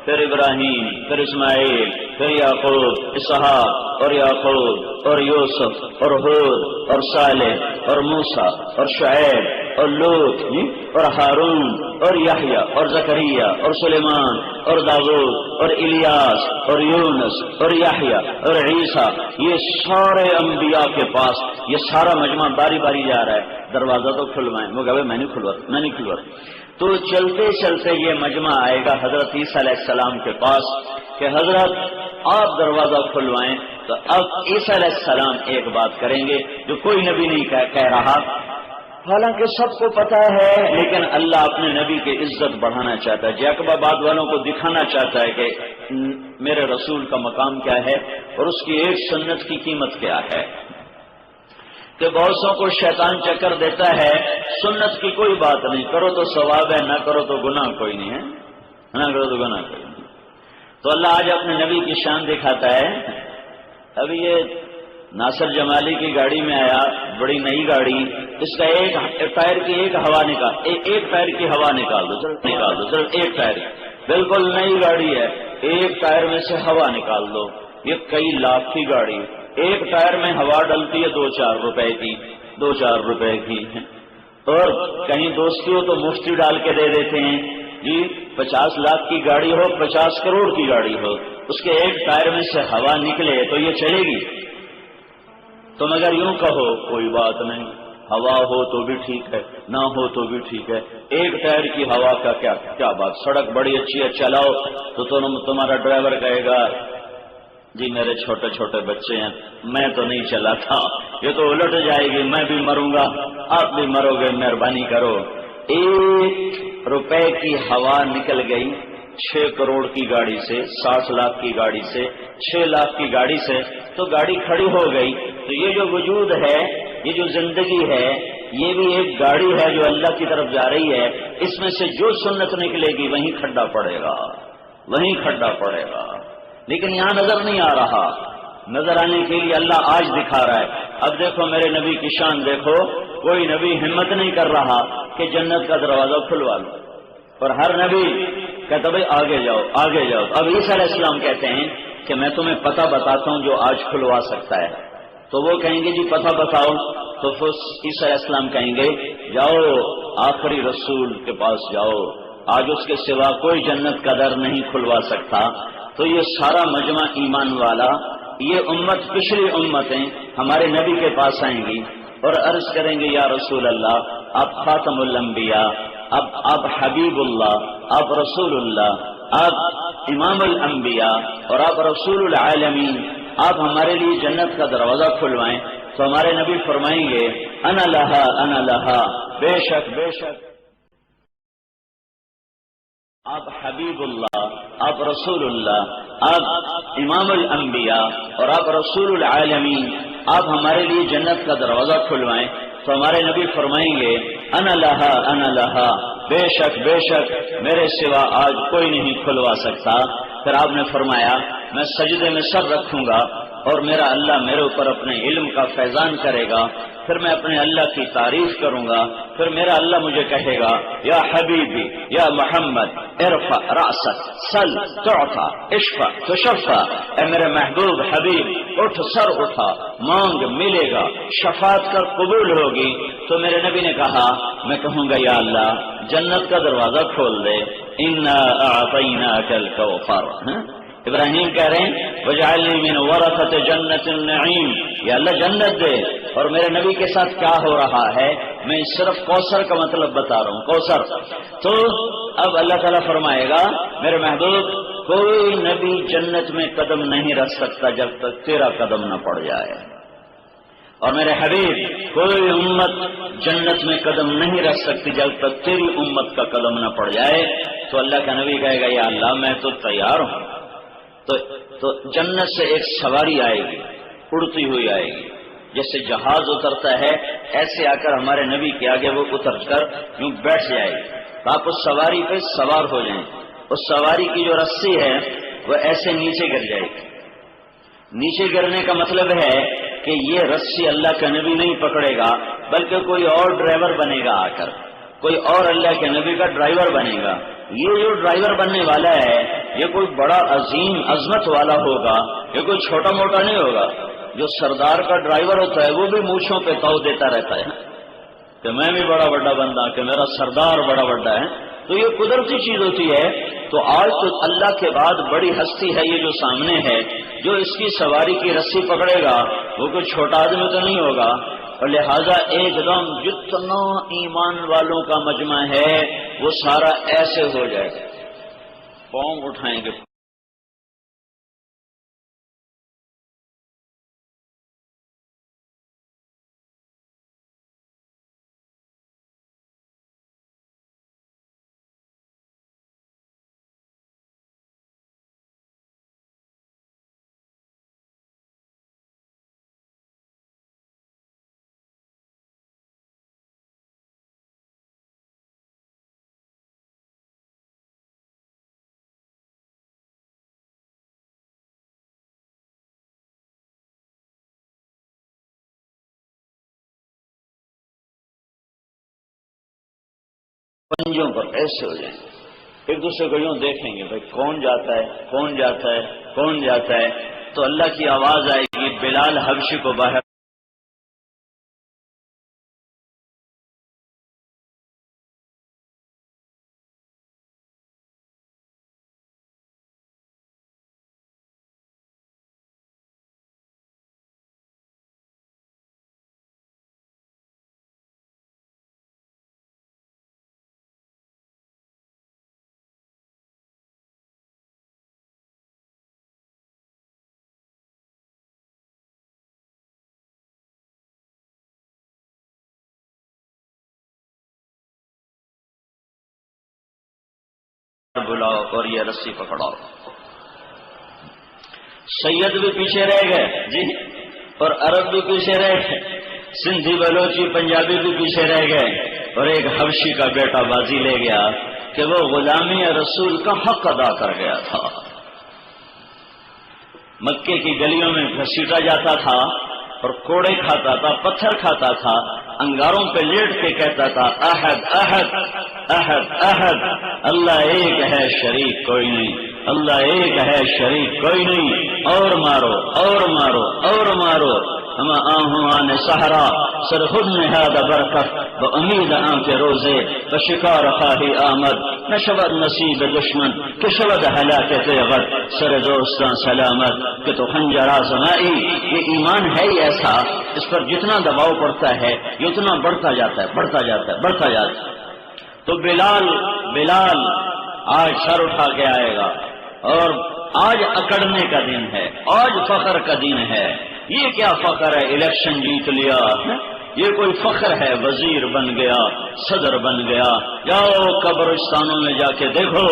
پھر ابراہیم، پھر اسماعیل، پھر یعقوب، اسحاق اور یعقوب اور یوسف اور ہود اور صالح اور موسیٰ اور شعیب اور لوط اور ہارون اور یحییٰ اور زکریا اور سلیمان اور داؤد اور الیاس اور یونس اور یحییٰ اور عیسیٰ، یہ سارے انبیاء کے پاس یہ سارا مجمع باری باری جا رہا ہے، دروازہ تو کھلوائیں۔ وہ کہا میں نہیں کھلوا۔ تو چلتے چلتے یہ مجمع آئے گا حضرت عیسیٰ علیہ السلام کے پاس کہ حضرت آپ دروازہ کھلوائیں۔ تو اب عیسیٰ علیہ السلام ایک بات کریں گے جو کوئی نبی نہیں کہہ رہا، حالانکہ سب کو پتا ہے، لیکن اللہ اپنے نبی کی عزت بڑھانا چاہتا ہے، جعقوب آباد والوں کو دکھانا چاہتا ہے کہ میرے رسول کا مقام کیا ہے اور اس کی ایک سنت کی قیمت کیا ہے۔ کہ بہت سو کو شیطان چکر دیتا ہے سنت کی کوئی بات نہیں، کرو تو ثواب ہے، نہ کرو تو گناہ کوئی نہیں ہے، نہ کرو تو گناہ کوئی نہیں۔ تو اللہ آج اپنے نبی کی شان دکھاتا ہے۔ ابھی یہ ناصر جمالی کی گاڑی میں آیا، بڑی نئی گاڑی، اس کا ایک ٹائر کی ایک ٹائر کی ہوا نکال دو، صرف ایک ٹائر، بالکل نئی گاڑی ہے، ایک ٹائر میں سے ہوا نکال دو۔ یہ کئی لاکھ کی گاڑی، ایک ٹائر میں ہوا ڈلتی ہے 2-4 روپے کی، اور کہیں دوستی ہو تو مفتی ڈال کے دے دیتے ہیں جی، 50 لاکھ کی گاڑی ہو، 50 کروڑ کی گاڑی ہو، اس کے ایک ٹائر میں سے ہوا نکلے تو یہ چلے گی؟ تو مگر یوں کہو کوئی بات نہیں، ہوا ہو تو بھی ٹھیک ہے، نہ ہو تو بھی ٹھیک ہے، ایک ٹائر کی ہوا کا کیا بات، سڑک بڑی اچھی ہے چلاؤ تو تمہارا ڈرائیور کہے گا جی میرے چھوٹے چھوٹے بچے ہیں، میں تو نہیں چلاتا، یہ تو الٹ جائے گی، میں بھی مروں گا، آپ بھی مرو گے، مہربانی کرو۔ 1 روپے کی ہوا نکل گئی 6 کروڑ کی گاڑی سے، 60 لاکھ کی گاڑی سے، 6 لاکھ کی گاڑی سے، تو گاڑی کھڑی ہو گئی۔ تو یہ جو وجود ہے، یہ جو زندگی ہے، یہ بھی ایک گاڑی ہے جو اللہ کی طرف جا رہی ہے، اس میں سے جو سنت نکلے گی وہیں کھڈا پڑے گا، لیکن یہاں نظر نہیں آ رہا، نظر آنے کے لیے اللہ آج دکھا رہا ہے۔ اب دیکھو میرے نبی کی شان دیکھو، کوئی نبی ہمت نہیں کر رہا کہ جنت کا دروازہ کھلوا لو، اور ہر نبی کہتا بھائی آگے جاؤ۔ اب عیسیٰ علیہ السلام کہتے ہیں کہ میں تمہیں پتہ بتاتا ہوں جو آج کھلوا سکتا ہے۔ تو وہ کہیں گے جی پتہ بتاؤ، تو عیسیٰ علیہ السلام کہیں گے جاؤ آخری رسول کے پاس جاؤ، آج اس کے سوا کوئی جنت کا در نہیں کھلوا سکتا. تو یہ سارا مجمع ایمان والا، یہ امت پچھلی امتیں ہمارے نبی کے پاس آئیں گی اور عرض کریں گے یا رسول اللہ آپ خاتم الانبیاء، آپ حبیب اللہ، آپ رسول اللہ، آپ امام الانبیاء اور آپ رسول العالمین، آپ ہمارے لیے جنت کا دروازہ کھلوائیں. تو ہمارے نبی فرمائیں گے انا لہا انا لہا، بے شک بے شک آپ حبیب اللہ، آپ رسول اللہ، آپ امام الانبیاء اور آپ رسول العالمین، آپ ہمارے لیے جنت کا دروازہ کھلوائیں. تو ہمارے نبی فرمائیں گے انا لہا انا لہا، بے شک میرے سوا آج کوئی نہیں کھلوا سکتا. پھر آپ نے فرمایا میں سجدے میں سر رکھوں گا اور میرا اللہ میرے اوپر اپنے علم کا فیضان کرے گا. پھر میں اپنے اللہ کی تعریف کروں گا. پھر میرا اللہ مجھے کہے گا یا حبیبی یا محمد ارفع رأسک سل تعطى اشفع تشفع، اے میرے محبوب حبیب اٹھ، سر اٹھا، مانگ ملے گا، شفاعت کر قبول ہوگی. تو میرے نبی نے کہا میں کہوں گا یا اللہ جنت کا دروازہ کھول دے، انا اعطیناک الکوثر. ابراہیم کہہ رہے ہیں وجعلنی من ورثۃ جنت النعیم، یا اللہ جنت دے. اور میرے نبی کے ساتھ کیا ہو رہا ہے میں صرف کوثر کا مطلب بتا رہا ہوں، کوثر. تو اب اللہ تعالیٰ فرمائے گا میرے محبوب کوئی نبی جنت میں قدم نہیں رکھ سکتا جب تک تیرا قدم نہ پڑ جائے، اور میرے حبیب کوئی امت جنت میں قدم نہیں رکھ سکتی جب تک تیری امت کا قدم نہ پڑ جائے. تو اللہ کا نبی کہے گا یا اللہ میں تو تیار ہوں. تو جنت سے ایک سواری آئے گی، اڑتی ہوئی آئے گی، جیسے جہاز اترتا ہے ایسے آ کر ہمارے نبی کے آگے وہ اتر کر یوں بیٹھ جائے گی. تو آپ اس سواری پہ سوار ہو جائیں. اس سواری کی جو رسی ہے وہ ایسے نیچے گر جائے گی. نیچے گرنے کا مطلب ہے کہ یہ رسی اللہ کا نبی نہیں پکڑے گا بلکہ کوئی اور ڈرائیور بنے گا، آ کر کوئی اور اللہ کے نبی کا ڈرائیور بنے گا. یہ جو ڈرائیور بننے والا ہے یہ کوئی بڑا عظیم عظمت والا ہوگا، یہ کوئی چھوٹا موٹا نہیں ہوگا. جو سردار کا ڈرائیور ہوتا ہے وہ بھی مونچھوں پہ تاؤ دیتا رہتا ہے کہ میں بھی بڑا بڑا بندہ، کہ میرا سردار بڑا بڑا ہے. تو یہ قدرتی چیز ہوتی ہے. تو آج تو اللہ کے بعد بڑی ہستی ہے یہ جو سامنے ہے، جو اس کی سواری کی رسی پکڑے گا وہ کوئی چھوٹا آدمی تو نہیں ہوگا. اور لہذا ایک دم جتنا ایمان والوں کا مجمع ہے وہ سارا ایسے ہو جائے گا، پاؤں اٹھائیں گے. پنجوں پر ایسے ہو جائیں گے، ایک دوسرے کو یوں دیکھیں گے بھائی کون جاتا ہے کون جاتا ہے کون جاتا ہے. تو اللہ کی آواز آئے گی بلال حبشی کو باہر. بلاؤ اور یہ رسی پکڑاؤ. سید بھی پیچھے رہ گئے جی، اور عرب بھی پیچھے رہ گئے، سندھی بلوچی پنجابی بھی پیچھے رہ گئے، اور ایک حبشی کا بیٹا بازی لے گیا کہ وہ غلامی رسول کا حق ادا کر گیا تھا. مکے کی گلیوں میں گھسیٹا جاتا تھا اور کوڑے کھاتا تھا، پتھر کھاتا تھا، انگاروں پہ لیٹ کے کہتا تھا احد احد احد احد، اللہ ایک ہے شریک کوئی نہیں، اللہ ایک ہے شریک کوئی نہیں، اور مارو اور مارو اور مارو. ہم آہوان سہرا سر خود نہاد برکت امید آنکھ روزے بشکار خواہی آمد، نشود نصیب دشمن کہ شود ہلاک تیغت، سر دوستاں سلامت کہ تو خنجر آزمائی۔ یہ ایمان ہے ہی ایسا، اس پر جتنا دباؤ پڑتا ہے یہ اتنا بڑھتا جاتا ہے، بڑھتا جاتا ہے، بڑھتا جاتا ہے۔ تو بلال آج سر اٹھا کے آئے گا، اور آج اکڑنے کا دن ہے، آج فخر کا دن ہے۔ یہ کیا فخر ہے الیکشن جیت لیا، یہ کوئی فخر ہے وزیر بن گیا، صدر بن گیا؟ جاؤ قبرستانوں میں جا کے دیکھو،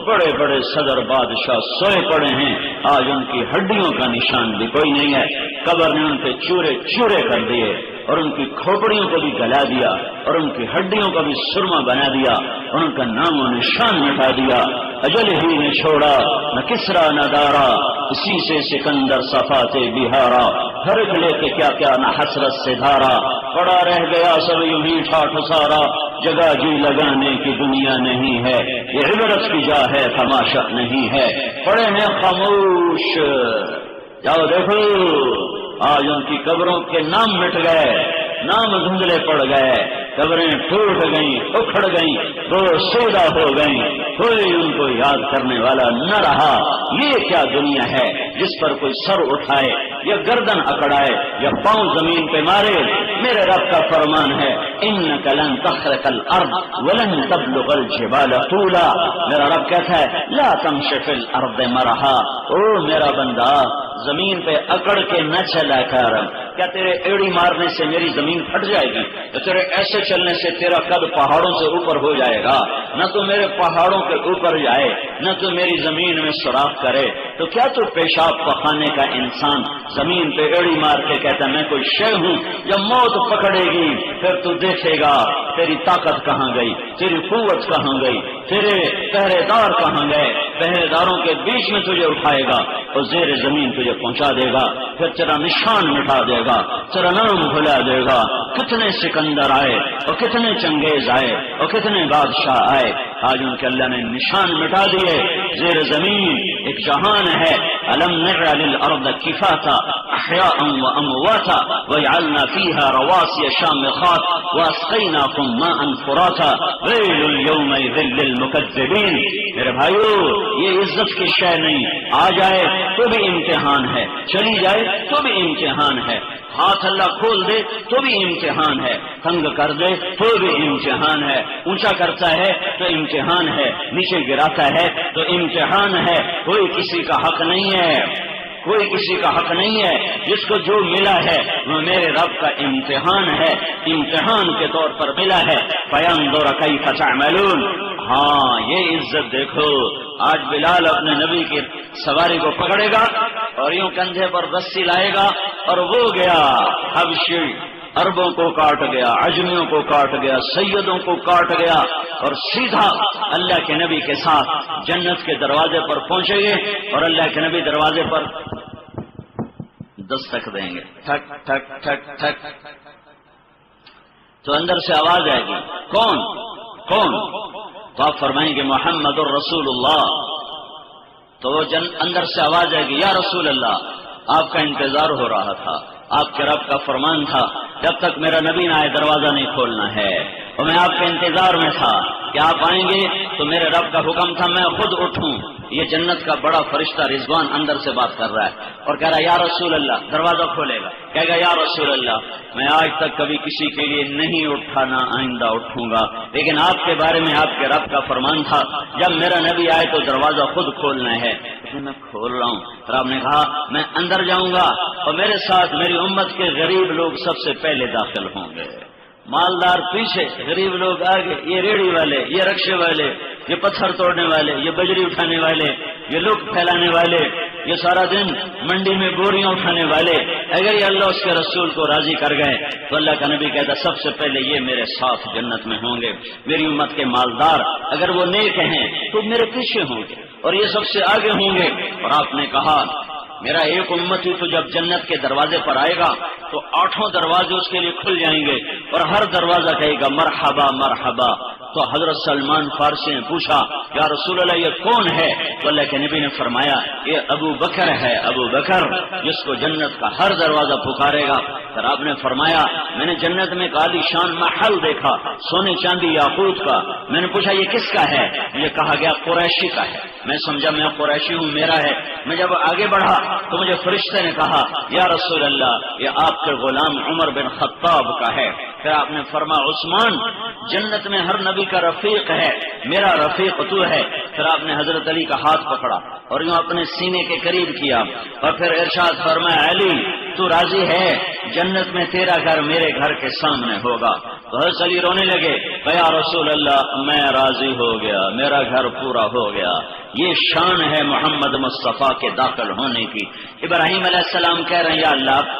بڑے بڑے صدر بادشاہ سوئے پڑے ہیں، آج ان کی ہڈیوں کا نشان بھی کوئی نہیں ہے۔ قبر نے ان کے چورے چورے کر دیے، اور ان کی کھوپڑیوں کو بھی گلا دیا، اور ان کی ہڈیوں کا بھی سرما بنا دیا، اور ان کا نام و نشان مٹا دیا۔ اجل ہی نے چھوڑا نہ کسرا نہ دارا، اسی سے سکندر صفات بہارا، ہر گلے کے کیا کیا نہ حسرت سے دھارا، پڑا رہ گیا سب یوں ہی ٹھاٹھ سارا، جگہ جی لگانے کی دنیا نہیں ہے، یہ عبرت کی جا ہے تماشا نہیں ہے۔ پڑے ہیں خاموش، جاؤ دیکھو، آج ان کی قبروں کے نام مٹ گئے، نام دھندلے پڑ گئے، قبریں ٹوٹ گئیں، اکھڑ گئیں، وہ سودا ہو گئیں، کوئی ان کو یاد کرنے والا نہ رہا۔ یہ کیا دنیا ہے جس پر کوئی سر اٹھائے یا گردن اکڑائے یا پاؤں زمین پہ مارے؟ میرے رب کا فرمان ہے انک لن تخرق الارض ولن تبلغ الجبال طولا۔ میرا رب کہتا ہے لا تمشي في الارض مرحا، او میرا بندہ زمین پہ اکڑ کے نہ چلا کر، کیا تیرے ایڑی مارنے سے میری زمین پھٹ جائے گی؟ تو تیرے ایسے چلنے سے تیرا قد پہاڑوں سے اوپر ہو جائے گا؟ نہ تو میرے پہاڑوں کے اوپر جائے، نہ تو میری زمین میں سوراخ کرے، تو کیا تو پیشاب پخانے کا انسان زمین پہ ایڑی مار کے کہتا میں کوئی شے ہوں؟ جب موت پکڑے گی پھر تو دیکھے گا تیری طاقت کہاں گئی، تیری قوت کہاں گئی، تیرے پہرے دار کہاں گئے۔ پہرے داروں کے بیچ میں تجھے اٹھائے گا اور زیر زمین تجھے پہنچا دے گا، پھر تیرا نشان مٹا دے گا، تیرا نام بھلا دے گا۔ کتنے سکندر آئے اور کتنے چنگیز آئے اور کتنے بادشاہ آئے، آج ان کے اللہ نے نشان مٹا دیے۔ زیر زمین ایک جہان ہے، الم نجعل الارض کفاتا احیاء وامواتا وجعلنا فیہا رواسی شامخات واسقیناکم ماء فراتا ویل یومئذ للمکذبین۔ میرے بھائیو، یہ عزت کی شے نہیں، آ جائے تو بھی امتحان ہے، چلی جائے تو بھی امتحان ہے، ہاتھ اللہ کھول دے تو بھی امتحان ہے، تنگ کر دے تو بھی امتحان ہے، اونچا کرتا ہے تو امتحان ہے، نیچے گراتا ہے تو امتحان ہے۔ کوئی کسی کا حق نہیں ہے، کوئی کسی کا حق نہیں ہے، جس کو جو ملا ہے وہ میرے رب کا امتحان ہے، امتحان کے طور پر ملا ہے۔ فَيَنظُرَ كَيْفَ تَعْمَلُونَ۔ ہاں یہ عزت دیکھو، آج بلال اپنے نبی کی سواری کو پکڑے گا اور یوں کندھے پر رسی لائے گا، اور وہ گیا حبشی، عربوں کو کاٹ گیا، عجمیوں کو کاٹ گیا، سیدوں کو کاٹ گیا، اور سیدھا اللہ کے نبی کے ساتھ جنت کے دروازے پر پہنچے گے، اور اللہ کے نبی دروازے پر دستک دیں گے، ٹھک ٹھک ٹھک ٹھک، تو اندر سے آواز آئے گی، کون کون؟ تو آپ فرمائیں گے محمد الرسول اللہ۔ تو وہ اندر سے آواز آئے گی، یا رسول اللہ، آپ کا انتظار ہو رہا تھا، آپ کے رب کا فرمان تھا جب تک میرا نبی نہ آئے دروازہ نہیں کھولنا ہے، اور میں آپ کے انتظار میں تھا کہ آپ آئیں گے، تو میرے رب کا حکم تھا میں خود اٹھوں۔ یہ جنت کا بڑا فرشتہ رضوان اندر سے بات کر رہا ہے اور کہہ رہا ہے یا رسول اللہ، دروازہ کھولے گا، کہے گا یا رسول اللہ میں آج تک کبھی کسی کے لیے نہیں اٹھا، نہ آئندہ اٹھوں گا، لیکن آپ کے بارے میں آپ کے رب کا فرمان تھا جب میرا نبی آئے تو دروازہ خود کھولنا ہے، میں کھول رہا ہوں۔ اور آپ نے کہا میں اندر جاؤں گا اور میرے ساتھ میری امت کے غریب لوگ سب سے پہلے داخل ہوں گے، مالدار پیچھے، غریب لوگ آگے، یہ ریڑھی والے، یہ رکشے والے، یہ پتھر توڑنے والے، یہ بجری اٹھانے والے، یہ لوگ پھیلانے والے، یہ سارا دن منڈی میں بوریاں اٹھانے والے۔ اگر یہ اللہ اس کے رسول کو راضی کر گئے تو اللہ کا نبی کہتا سب سے پہلے یہ میرے ساتھ جنت میں ہوں گے، میری امت کے مالدار اگر وہ نیک ہیں تو میرے پیچھے ہوں گے اور یہ سب سے آگے ہوں گے۔ اور آپ نے کہا میرا ایک امتی تو جب جنت کے دروازے پر آئے گا تو 8 دروازے اس کے لیے کھل جائیں گے اور ہر دروازہ کہے گا مرحبا مرحبا، تو حضرت سلمان فارسی نے پوچھا یا رسول اللہ یہ کون ہے؟ تو اللہ کے نبی نے فرمایا یہ ابو بکر ہے، ابو بکر جس کو جنت کا ہر دروازہ پکارے گا۔ پھر آپ نے فرمایا میں نے جنت میں ایک عالی شان محل دیکھا سونے چاندی یاقوت کا، میں نے پوچھا یہ کس کا ہے؟ مجھے کہا گیا قریشی کا ہے۔ میں سمجھا میں قریشی ہوں، میرا ہے۔ میں جب آگے بڑھا تو مجھے فرشتے نے کہا یا رسول اللہ یہ آپ کے غلام عمر بن خطاب کا ہے۔ پھر آپ نے فرمایا عثمان جنت میں ہر نبی کا رفیق ہے، میرا رفیق تو ہے۔ پھر آپ نے حضرت علی کا ہاتھ پکڑا اور یوں اپنے سینے کے قریب کیا اور پھر ارشاد فرمایا علی تو راضی ہے جنت میں تیرا گھر میرے گھر کے سامنے ہوگا؟ تو حضرت علی رونے لگے کہ یا رسول اللہ میں راضی ہو گیا، میرا گھر پورا ہو گیا۔ یہ شان ہے محمد مصطفیٰ کے داخل ہونے کی۔ ابراہیم علیہ السلام کہہ رہے ہیں یا اللہ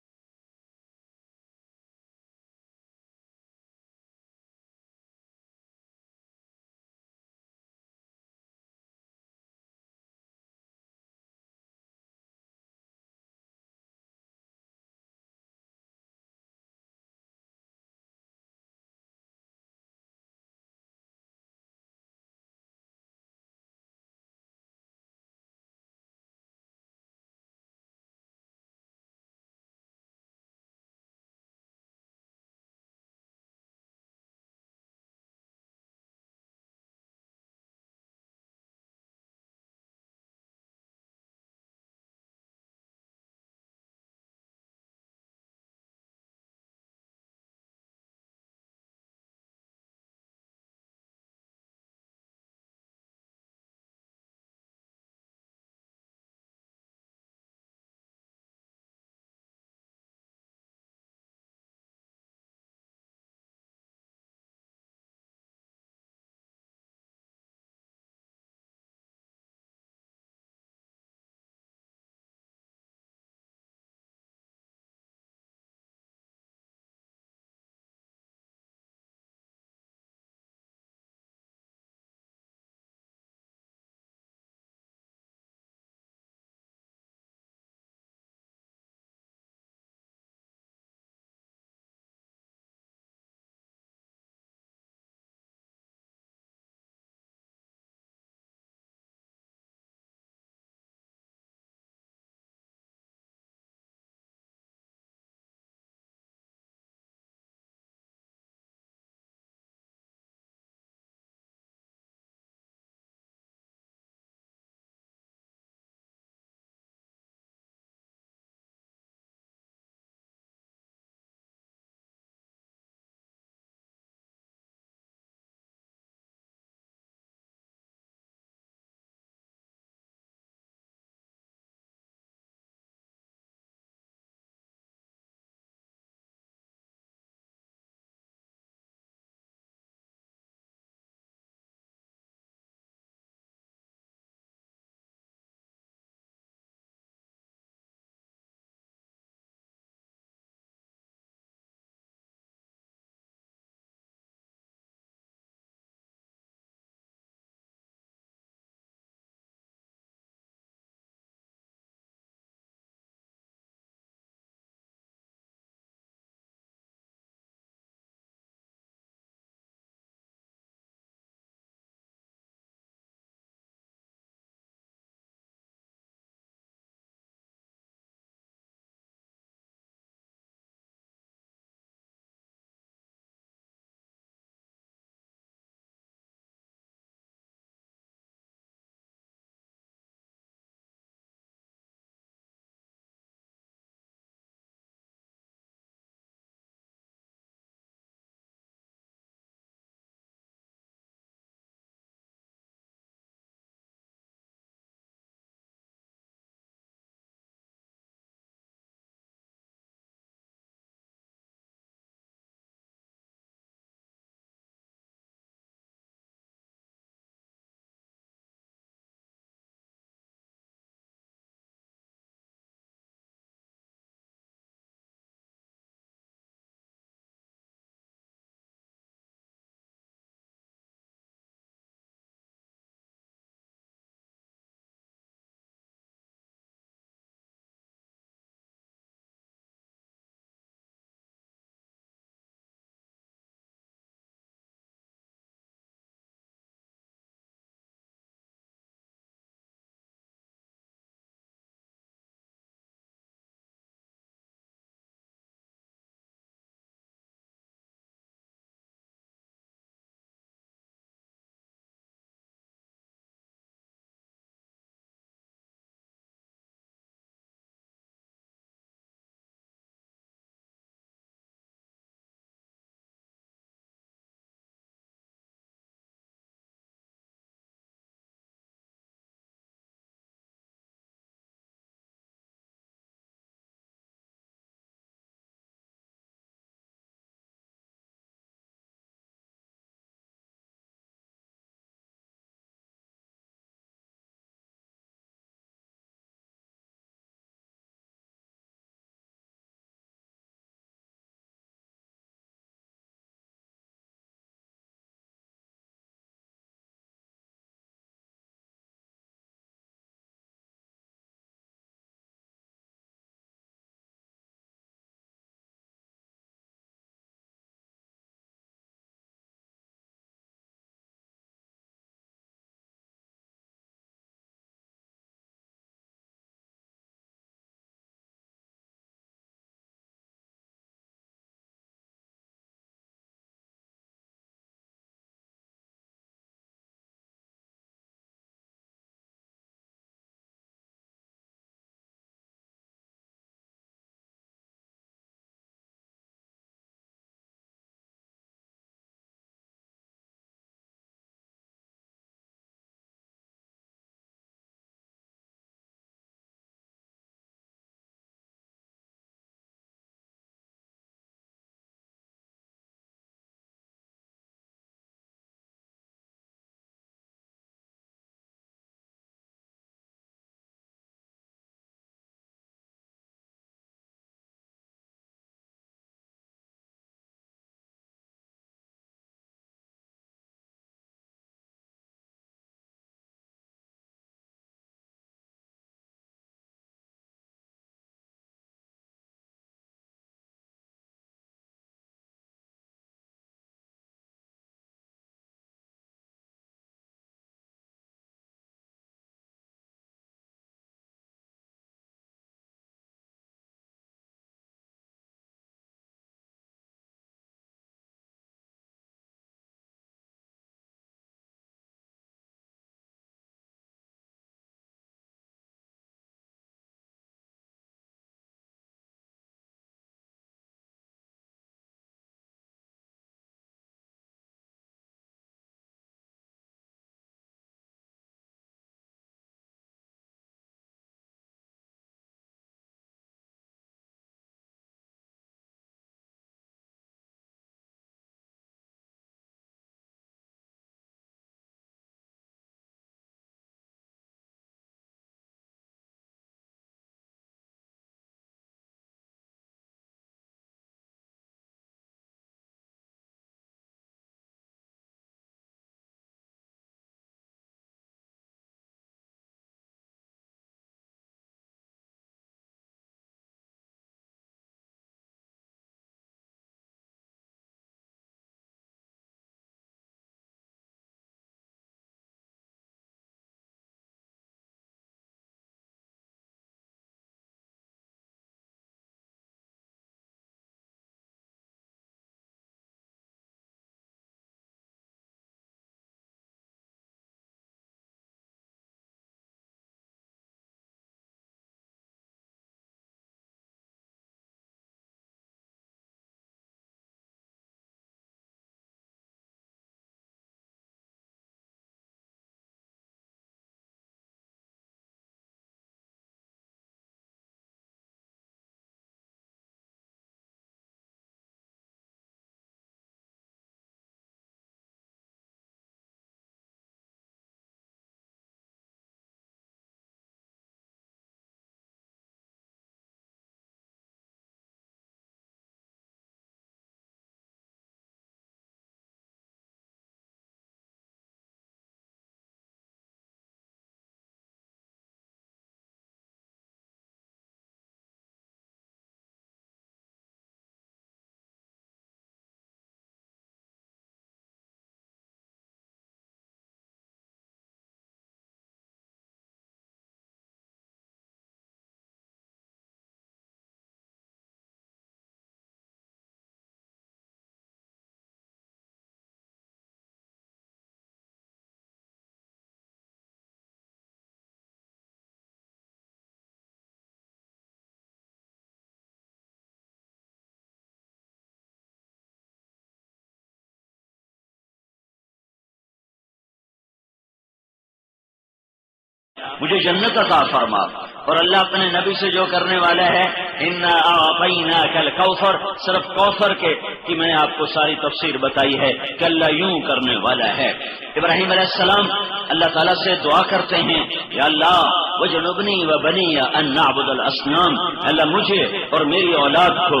مجھے جنت عطا فرما۔ اور اللہ اپنے نبی سے جو کرنے والا ہے انا اعطیناک الکوثر، صرف کوثر کے کہ میں نے آپ کو ساری تفسیر بتائی ہے کہ اللہ یوں کرنے والا ہے۔ ابراہیم علیہ السلام اللہ تعالیٰ سے دعا کرتے ہیں یا اللہ وجنبنی وبنی ان نعبد الاصنام، اللہ مجھے اور میری اولاد کو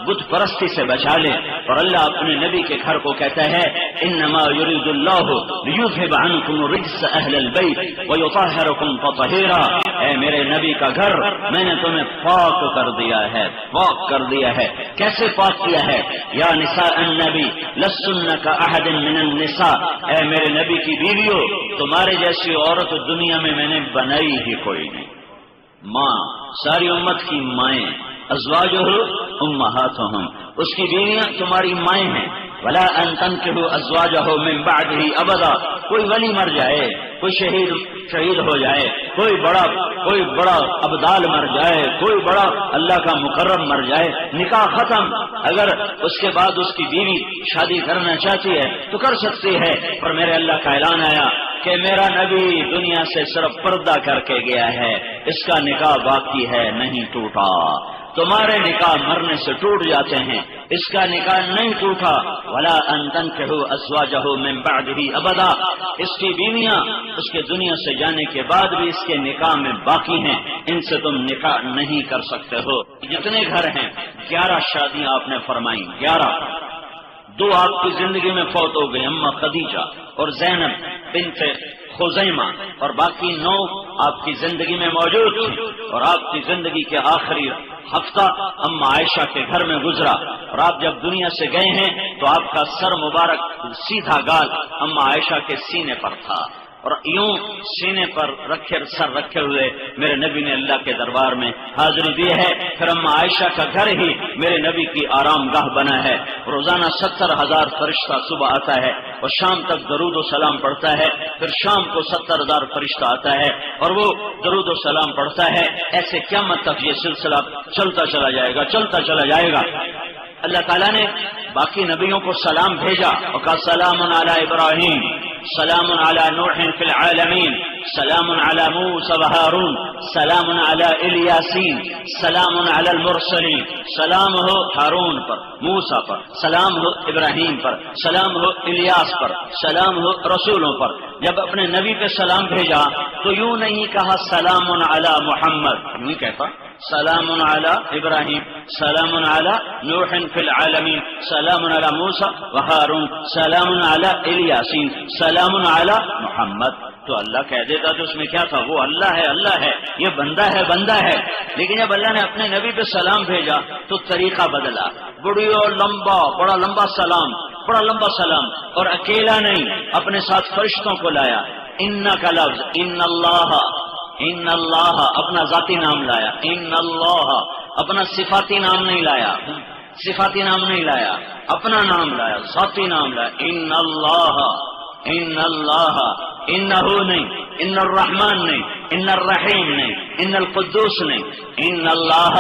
بت پرستی سے بچا لے۔ اور اللہ اپنے نبی کے گھر کو کہتا ہے انما یرید اللہ لیذھب عنکم الرجس اہل البیت ویطہرکم تطہیرا، اے میرے نبی کا گھر میں نے تمہیں پاک کر دیا ہے، پاک کر دیا ہے۔ کیسے پاک کیا ہے؟ یا نساء النبی لستن کاحد من النساء، اے میرے نبی کی بیویوں تمہارے جیسی عورت دنیا میں نے بنائی ہی کوئی نہیں۔ ماں ساری امت کی مائیں، ازواجہ امہاتہم، اس کی بیویاں تمہاری مائیں ہیں۔ ولا ان تنکحوا ازواجہ من بعدہ ابدا، کوئی ولی مر جائے، کوئی شہید ہو جائے، کوئی بڑا ابدال مر جائے، کوئی بڑا اللہ کا مقرب مر جائے، نکاح ختم۔ اگر اس کے بعد اس کی بیوی شادی کرنا چاہتی ہے تو کر سکتی ہے، اور میرے اللہ کا اعلان آیا کہ میرا نبی دنیا سے صرف پردہ کر کے گیا ہے، اس کا نکاح باقی ہے، نہیں ٹوٹا۔ تمہارے نکاح مرنے سے ٹوٹ جاتے ہیں، اس کا نکاح نہیں ٹوٹا۔ ولا ان تنکحوا ازواجہ من بعدہ ابدا، اس کی بیویاں اس کے دنیا سے جانے کے بعد بھی اس کے نکاح میں باقی ہیں، ان سے تم نکاح نہیں کر سکتے ہو۔ جتنے گھر ہیں 11 شادیاں آپ نے فرمائی، 11۔ 2 آپ کی زندگی میں فوت ہو گئی، اما خدیجہ اور زینب بنت خزیمہ، اور باقی 9 آپ کی زندگی میں موجود تھی۔ اور آپ کی زندگی کے آخری ہفتہ اما عائشہ کے گھر میں گزرا، اور آپ جب دنیا سے گئے ہیں تو آپ کا سر مبارک سیدھا گال اما عائشہ کے سینے پر تھا، اور یوں سینے پر سر رکھے ہوئے میرے نبی نے اللہ کے دربار میں حاضری دی ہے۔ پھر اما عائشہ کا گھر ہی میرے نبی کی آرام گاہ بنا ہے۔ روزانہ 70,000 فرشتہ صبح آتا ہے اور شام تک درود و سلام پڑھتا ہے، پھر شام کو 70,000 فرشتہ آتا ہے اور وہ درود و سلام پڑھتا ہے۔ ایسے قیامت تک یہ سلسلہ چلتا چلا جائے گا، چلتا چلا جائے گا۔ اللہ تعالیٰ نے باقی نبیوں کو سلام بھیجا اور کہا سلام علی ابراہیم، سلام علی نوح فی العالمین، سلام علی موسیٰ و ہارون، سلام علی الیاسین، سلام علی المرسلین، سلام ہو ہارون پر، موسیٰ پر، سلام ہو ابراہیم پر، سلام ہو الیاس پر، سلام ہو رسولوں پر۔ جب اپنے نبی پہ سلام بھیجا تو یوں نہیں کہا سلام علی محمد، یوں کہتا سلام علی ابراہیم، سلام علی نوح فی العالمین، سلام علی موسیٰ و ہارون، سلام علی الیاسین، سلام علی محمد۔ تو اللہ کہہ دیتا تو اس میں کیا تھا؟ وہ اللہ ہے، اللہ ہے، یہ بندہ ہے، بندہ ہے۔ لیکن جب اللہ نے اپنے نبی پہ سلام بھیجا تو طریقہ بدلا، بڑا لمبا سلام، اور اکیلا نہیں، اپنے ساتھ فرشتوں کو لایا۔ ان کا لفظ ان اللہ اپنا ذاتی نام لایا، ان اللہ اپنا صفاتی نام نہیں لایا، اپنا نام لایا، ذاتی نام لایا۔ ان اللہ انہو نہیں، ان الرحمن نہیں، ان الرحیم نہیں، ان القدوس نہیں، ان اللہ۔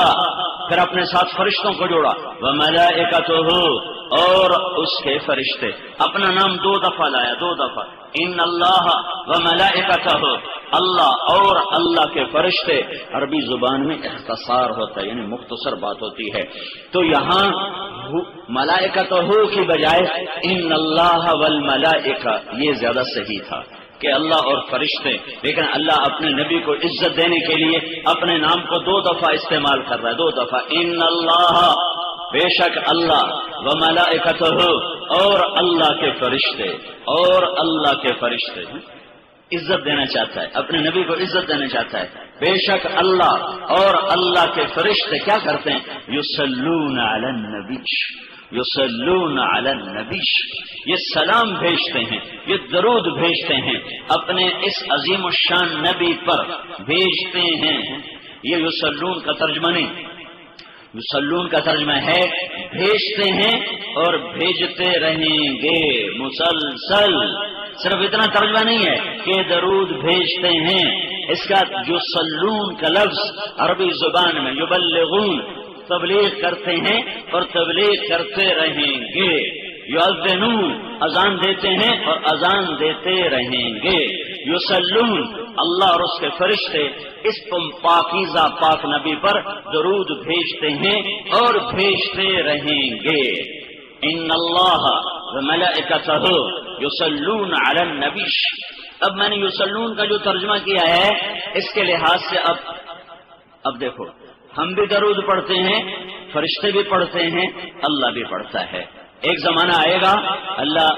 پھر اپنے ساتھ فرشتوں کو جوڑا، وملائکتہ، اور اس کے فرشتے، اپنا نام 2 دفعہ لایا، 2 دفعہ، ان اللہ وملائکتہ، اللہ اور اللہ کے فرشتے۔ عربی زبان میں اختصار ہوتا ہے، یعنی مختصر بات ہوتی ہے، تو یہاں ملائکتہ کی بجائے ان اللہ والملائکہ، یہ زیادہ صحیح تھا کہ اللہ اور فرشتے۔ لیکن اللہ اپنے نبی کو عزت دینے کے لیے اپنے نام کو 2 دفعہ استعمال کر رہا ہے، 2 دفعہ، ان اللہ، بے شک اللہ، وملائکتہ، اور اللہ کے فرشتے، اور اللہ کے فرشتے۔ عزت دینا چاہتا ہے، اپنے نبی کو عزت دینا چاہتا ہے۔ بے شک اللہ اور اللہ کے فرشتے کیا کرتے ہیں؟ یصلون علی النبی، یصلون علی النبی، یہ سلام بھیجتے ہیں، یہ درود بھیجتے ہیں، اپنے اس عظیم الشان نبی پر بھیجتے ہیں۔ یہ یصلون کا ترجمہ نہیں، یصلون کا ترجمہ ہے بھیجتے ہیں اور بھیجتے رہیں گے مسلسل۔ صرف اتنا ترجمہ نہیں ہے کہ درود بھیجتے ہیں، اس کا یصلون کا لفظ عربی زبان میں یبلغون، تبلیغ کرتے ہیں اور تبلیغ کرتے رہیں گے۔ یؤذنون، اذان دیتے ہیں اور اذان دیتے رہیں گے۔ یصلون، اللہ اور اس کے فرشتے اس پاکیزہ پاک نبی پر درود بھیجتے ہیں اور بھیجتے رہیں گے۔ ان اللہ وملائکتہ یصلون علی النبی۔ اب میں نے یصلون کا جو ترجمہ کیا ہے اس کے لحاظ سے اب دیکھو، ہم بھی درود پڑھتے ہیں، فرشتے بھی پڑھتے ہیں، اللہ بھی پڑھتا ہے۔ ایک زمانہ آئے گا اللہ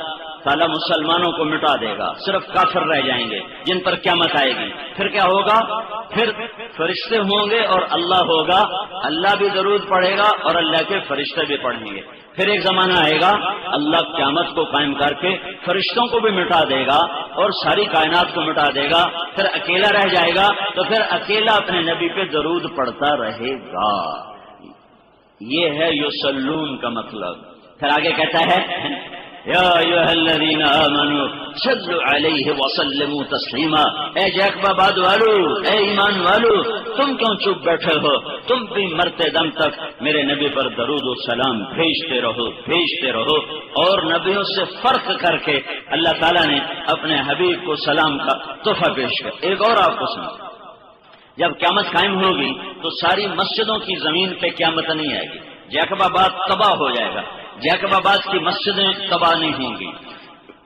تعالیٰ مسلمانوں کو مٹا دے گا، صرف کافر رہ جائیں گے جن پر قیامت آئے گی۔ پھر کیا ہوگا؟ پھر فرشتے ہوں گے اور اللہ ہوگا، اللہ بھی درود پڑھے گا اور اللہ کے فرشتے بھی پڑھیں گے۔ پھر ایک زمانہ آئے گا اللہ قیامت کو قائم کر کے فرشتوں کو بھی مٹا دے گا اور ساری کائنات کو مٹا دے گا، پھر اکیلا رہ جائے گا، تو پھر اکیلا اپنے نبی پہ درود پڑھتا رہے گا۔ یہ ہے یصلون کا مطلب۔ پھر آگے کہتا ہے یا ایھا الذین آمنوا صلوا علیہ وسلموا تسلیما۔ اے جیکب آباد والو، اے ایمان والو، تم کیوں چپ بیٹھے ہو؟ تم بھی مرتے دم تک میرے نبی پر درود و سلام بھیجتے رہو۔ اور نبیوں سے فرق کر کے اللہ تعالیٰ نے اپنے حبیب کو سلام کا تحفہ پیش کیا۔ ایک اور آپ کو سنا، جب قیامت قائم ہوگی تو ساری مسجدوں کی زمین پہ قیامت نہیں آئے گی، جیکب آباد تباہ ہو جائے گا، جیکب آباد کی مسجدیں تباہ نہیں ہوں گی۔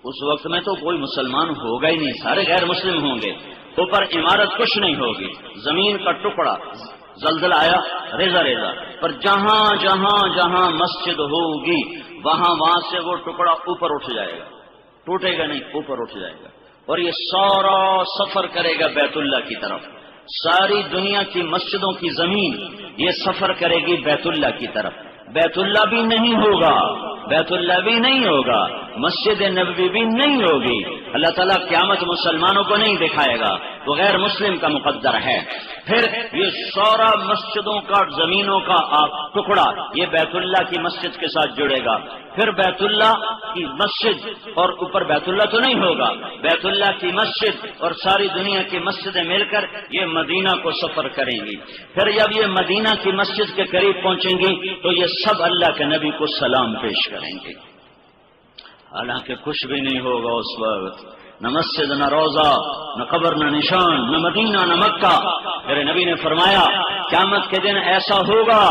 اس وقت میں تو کوئی مسلمان ہوگا ہی نہیں، سارے غیر مسلم ہوں گے۔ اوپر عمارت کچھ نہیں ہوگی، زمین کا ٹکڑا، زلزلہ آیا ریزہ پر جہاں مسجد ہوگی وہاں سے وہ ٹکڑا اوپر اٹھ جائے گا، ٹوٹے گا نہیں، اوپر اٹھ جائے گا، اور یہ سارا سفر کرے گا بیت اللہ کی طرف۔ ساری دنیا کی مسجدوں کی زمین یہ سفر کرے گی بیت اللہ کی طرف۔ بیت اللہ بھی نہیں ہوگا، مسجد نبوی بھی نہیں ہوگی۔ اللہ تعالیٰ قیامت مسلمانوں کو نہیں دکھائے گا، وہ غیر مسلم کا مقدر ہے۔ پھر یہ سارا مسجدوں کا، زمینوں کا ٹکڑا یہ بیت اللہ کی مسجد کے ساتھ جڑے گا۔ پھر بیت اللہ کی مسجد، اور اوپر بیت اللہ تو نہیں ہوگا، بیت اللہ کی مسجد اور ساری دنیا کی مسجدیں مل کر یہ مدینہ کو سفر کریں گی۔ پھر جب یہ مدینہ کی مسجد کے قریب پہنچیں گی تو یہ سب اللہ کے نبی کو سلام پیش کریں گے، حالانکہ کچھ بھی نہیں ہوگا اس وقت، نہ مسجد، نہ روضہ، نہ قبر، نہ نشان، نہ مدینہ، نہ مکہ۔ میرے نبی نے فرمایا قیامت کے دن ایسا ہوگا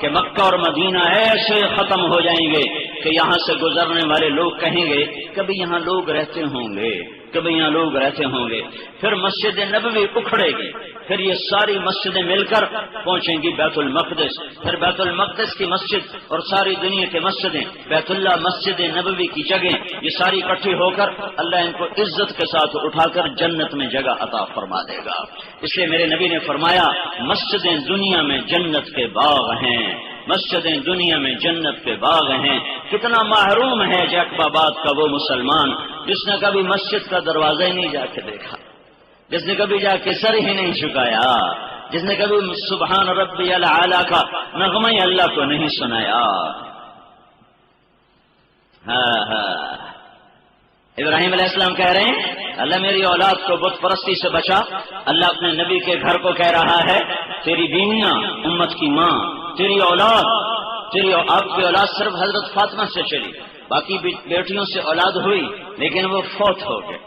کہ مکہ اور مدینہ ایسے ختم ہو جائیں گے کہ یہاں سے گزرنے والے لوگ کہیں گے کبھی یہاں لوگ رہتے ہوں گے، کبھی یہاں لوگ رہتے ہوں گے۔ پھر مسجد نبوی اکھڑے گی، پھر یہ ساری مسجدیں مل کر پہنچیں گی بیت المقدس، پھر بیت المقدس کی مسجد اور ساری دنیا کی مسجدیں، بیت اللہ مسجد نبوی کی جگہ، یہ ساری اکٹھی ہو کر اللہ ان کو عزت کے ساتھ اٹھا کر جنت میں جگہ عطا فرما دے گا۔ اس لیے میرے نبی نے فرمایا مسجدیں دنیا میں جنت کے باغ ہیں، مسجدیں دنیا میں جنت کے باغ ہیں۔ کتنا محروم ہے جیکب آباد کا وہ مسلمان جس نے کبھی مسجد کا دروازہ ہی نہیں جا کے دیکھا، جس نے کبھی جا کے سر ہی نہیں جھکایا، جس نے کبھی سبحان ربی الاعلی کا نغمہ اللہ کو نہیں سنایا۔ ابراہیم علیہ السلام کہہ رہے ہیں اللہ میری اولاد کو بت پرستی سے بچا۔ اللہ اپنے نبی کے گھر کو کہہ رہا ہے تیری بیویاں امت کی ماں، تیری اولاد، آپ کی اولاد صرف حضرت فاطمہ سے چلی، باقی بیٹیوں سے اولاد ہوئی لیکن وہ فوت ہو گئے۔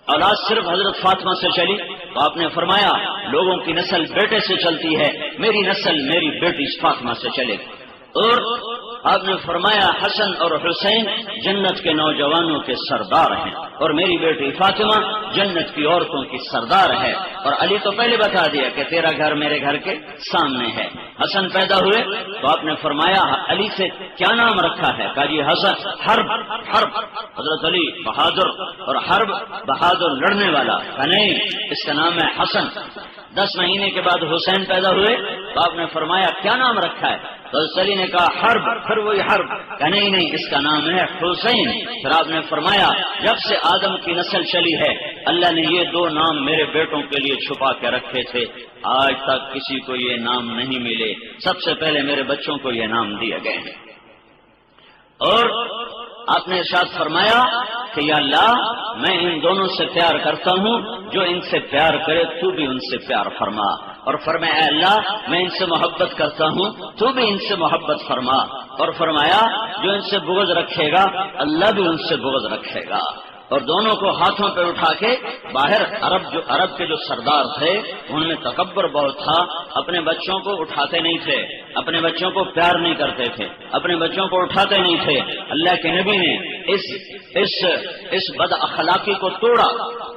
اولاد صرف حضرت فاطمہ سے چلی تو آپ نے فرمایا لوگوں کی نسل بیٹے سے چلتی ہے، میری نسل میری بیٹی فاطمہ سے چلے گی۔ اور آپ نے فرمایا حسن اور حسین جنت کے نوجوانوں کے سردار ہیں اور میری بیٹی فاطمہ جنت کی عورتوں کی سردار ہے۔ اور علی تو پہلے بتا دیا کہ تیرا گھر میرے گھر کے سامنے ہے۔ حسن پیدا ہوئے تو آپ نے فرمایا علی سے کیا نام رکھا ہے؟ کہا جی حسن حرب، حضرت علی بہادر، اور حرب بہادر لڑنے والا، کہا نہیں اس کا نام ہے حسن۔ 10 مہینے کے بعد حسین پیدا ہوئے تو آپ نے فرمایا کیا نام رکھا ہے؟ تو علی نے کہا حرب، پھر وہی حرب، کہا نہیں اس کا نام ہے حسین۔ پھر آپ نے فرمایا جب سے آدم کی نسل چلی ہے اللہ نے یہ 2 نام میرے بیٹوں کے لیے چھپا کے رکھے تھے، آج تک کسی کو یہ نام نہیں ملے، سب سے پہلے میرے بچوں کو یہ نام دیے گئے ہیں۔ اور آپ نے ارشاد فرمایا کہ یا اللہ میں ان دونوں سے پیار کرتا ہوں، جو ان سے پیار کرے تو بھی ان سے پیار فرما، اور فرمایا اے اللہ میں ان سے محبت کرتا ہوں تو بھی ان سے محبت فرما، اور فرمایا جو ان سے بغض رکھے گا اللہ بھی ان سے بغض رکھے گا۔ اور دونوں کو ہاتھوں پہ اٹھا کے باہر عرب کے جو سردار تھے ان میں تکبر بہت تھا، اپنے بچوں کو اٹھاتے نہیں تھے، اپنے بچوں کو پیار نہیں کرتے تھے، اپنے بچوں کو اٹھاتے نہیں تھے۔ اللہ کے نبی نے اس بد اخلاقی کو توڑا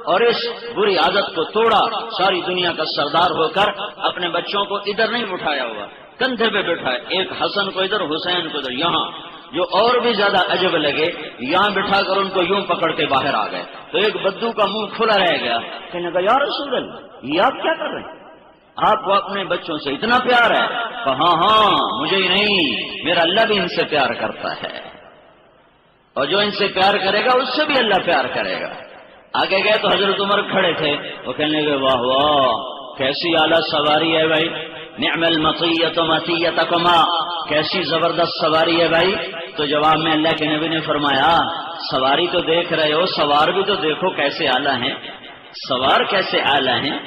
اور اس بری عادت کو توڑا۔ ساری دنیا کا سردار ہو کر اپنے بچوں کو ادھر نہیں اٹھایا ہوا، کندھے پہ بٹھایا، ایک حسن کو ادھر، حسین کو ادھر، یہاں جو اور بھی زیادہ عجب لگے یہاں بٹھا کر ان کو یوں پکڑ کے باہر آ گئے تو ایک بدو کا منہ کھلا رہ گیا، کہنے لگا یا رسول اللہ یہ آپ کیا کر رہے ہیں؟ آپ کو اپنے بچوں سے اتنا پیار ہے؟ کہا ہاں مجھے ہی نہیں، میرا اللہ بھی ان سے پیار کرتا ہے، اور جو ان سے پیار کرے گا اس سے بھی اللہ پیار کرے گا۔ آگے گئے تو حضرت عمر کھڑے تھے، وہ کہنے لگے واہ واہ کیسی اعلیٰ سواری ہے بھائی، نعم المطیۃ مطیۃکما، کیسی زبردست سواری ہے بھائی۔ تو جواب میں اللہ کے نبی نے فرمایا سواری تو دیکھ رہے ہو، سوار بھی تو دیکھو کیسے اعلیٰ ہیں، سوار کیسے اعلیٰ ہیں۔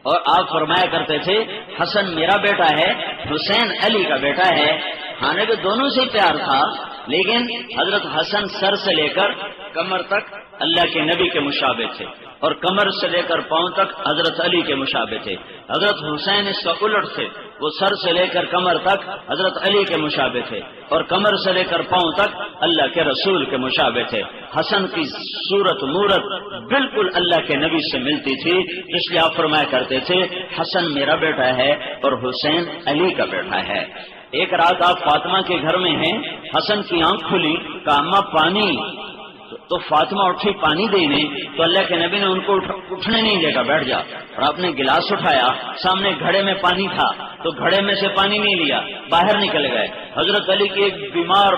اور آپ فرمایا کرتے تھے حسن میرا بیٹا ہے، حسین علی کا بیٹا ہے، حالانکہ دونوں سے پیار تھا، لیکن حضرت حسن سر سے لے کر کمر تک اللہ کے نبی کے مشابہ تھے، اور کمر سے لے کر پاؤں تک حضرت علی کے مشابہ تھے۔ حضرت حسین اس کا الٹ تھے، وہ سر سے لے کر کمر تک حضرت علی کے مشابہ تھے، اور کمر سے لے کر پاؤں تک اللہ کے رسول کے مشابہ تھے۔ حسن کی صورت مورت بالکل اللہ کے نبی سے ملتی تھی، اس لیے آپ فرمایا کرتے تھے حسن میرا بیٹا ہے اور حسین علی کا بیٹا ہے۔ ایک رات آپ فاطمہ کے گھر میں ہیں، حسن کی آنکھ کھلی، کہا اماں پانی، تو فاطمہ اٹھی پانی دینے، تو اللہ کے نبی نے ان کو اٹھنے نہیں دے گا، بیٹھ جا، اور آپ نے گلاس اٹھایا، سامنے گھڑے میں پانی تھا تو گھڑے میں سے پانی نہیں لیا، باہر نکل گئے۔ حضرت علی کی ایک بیمار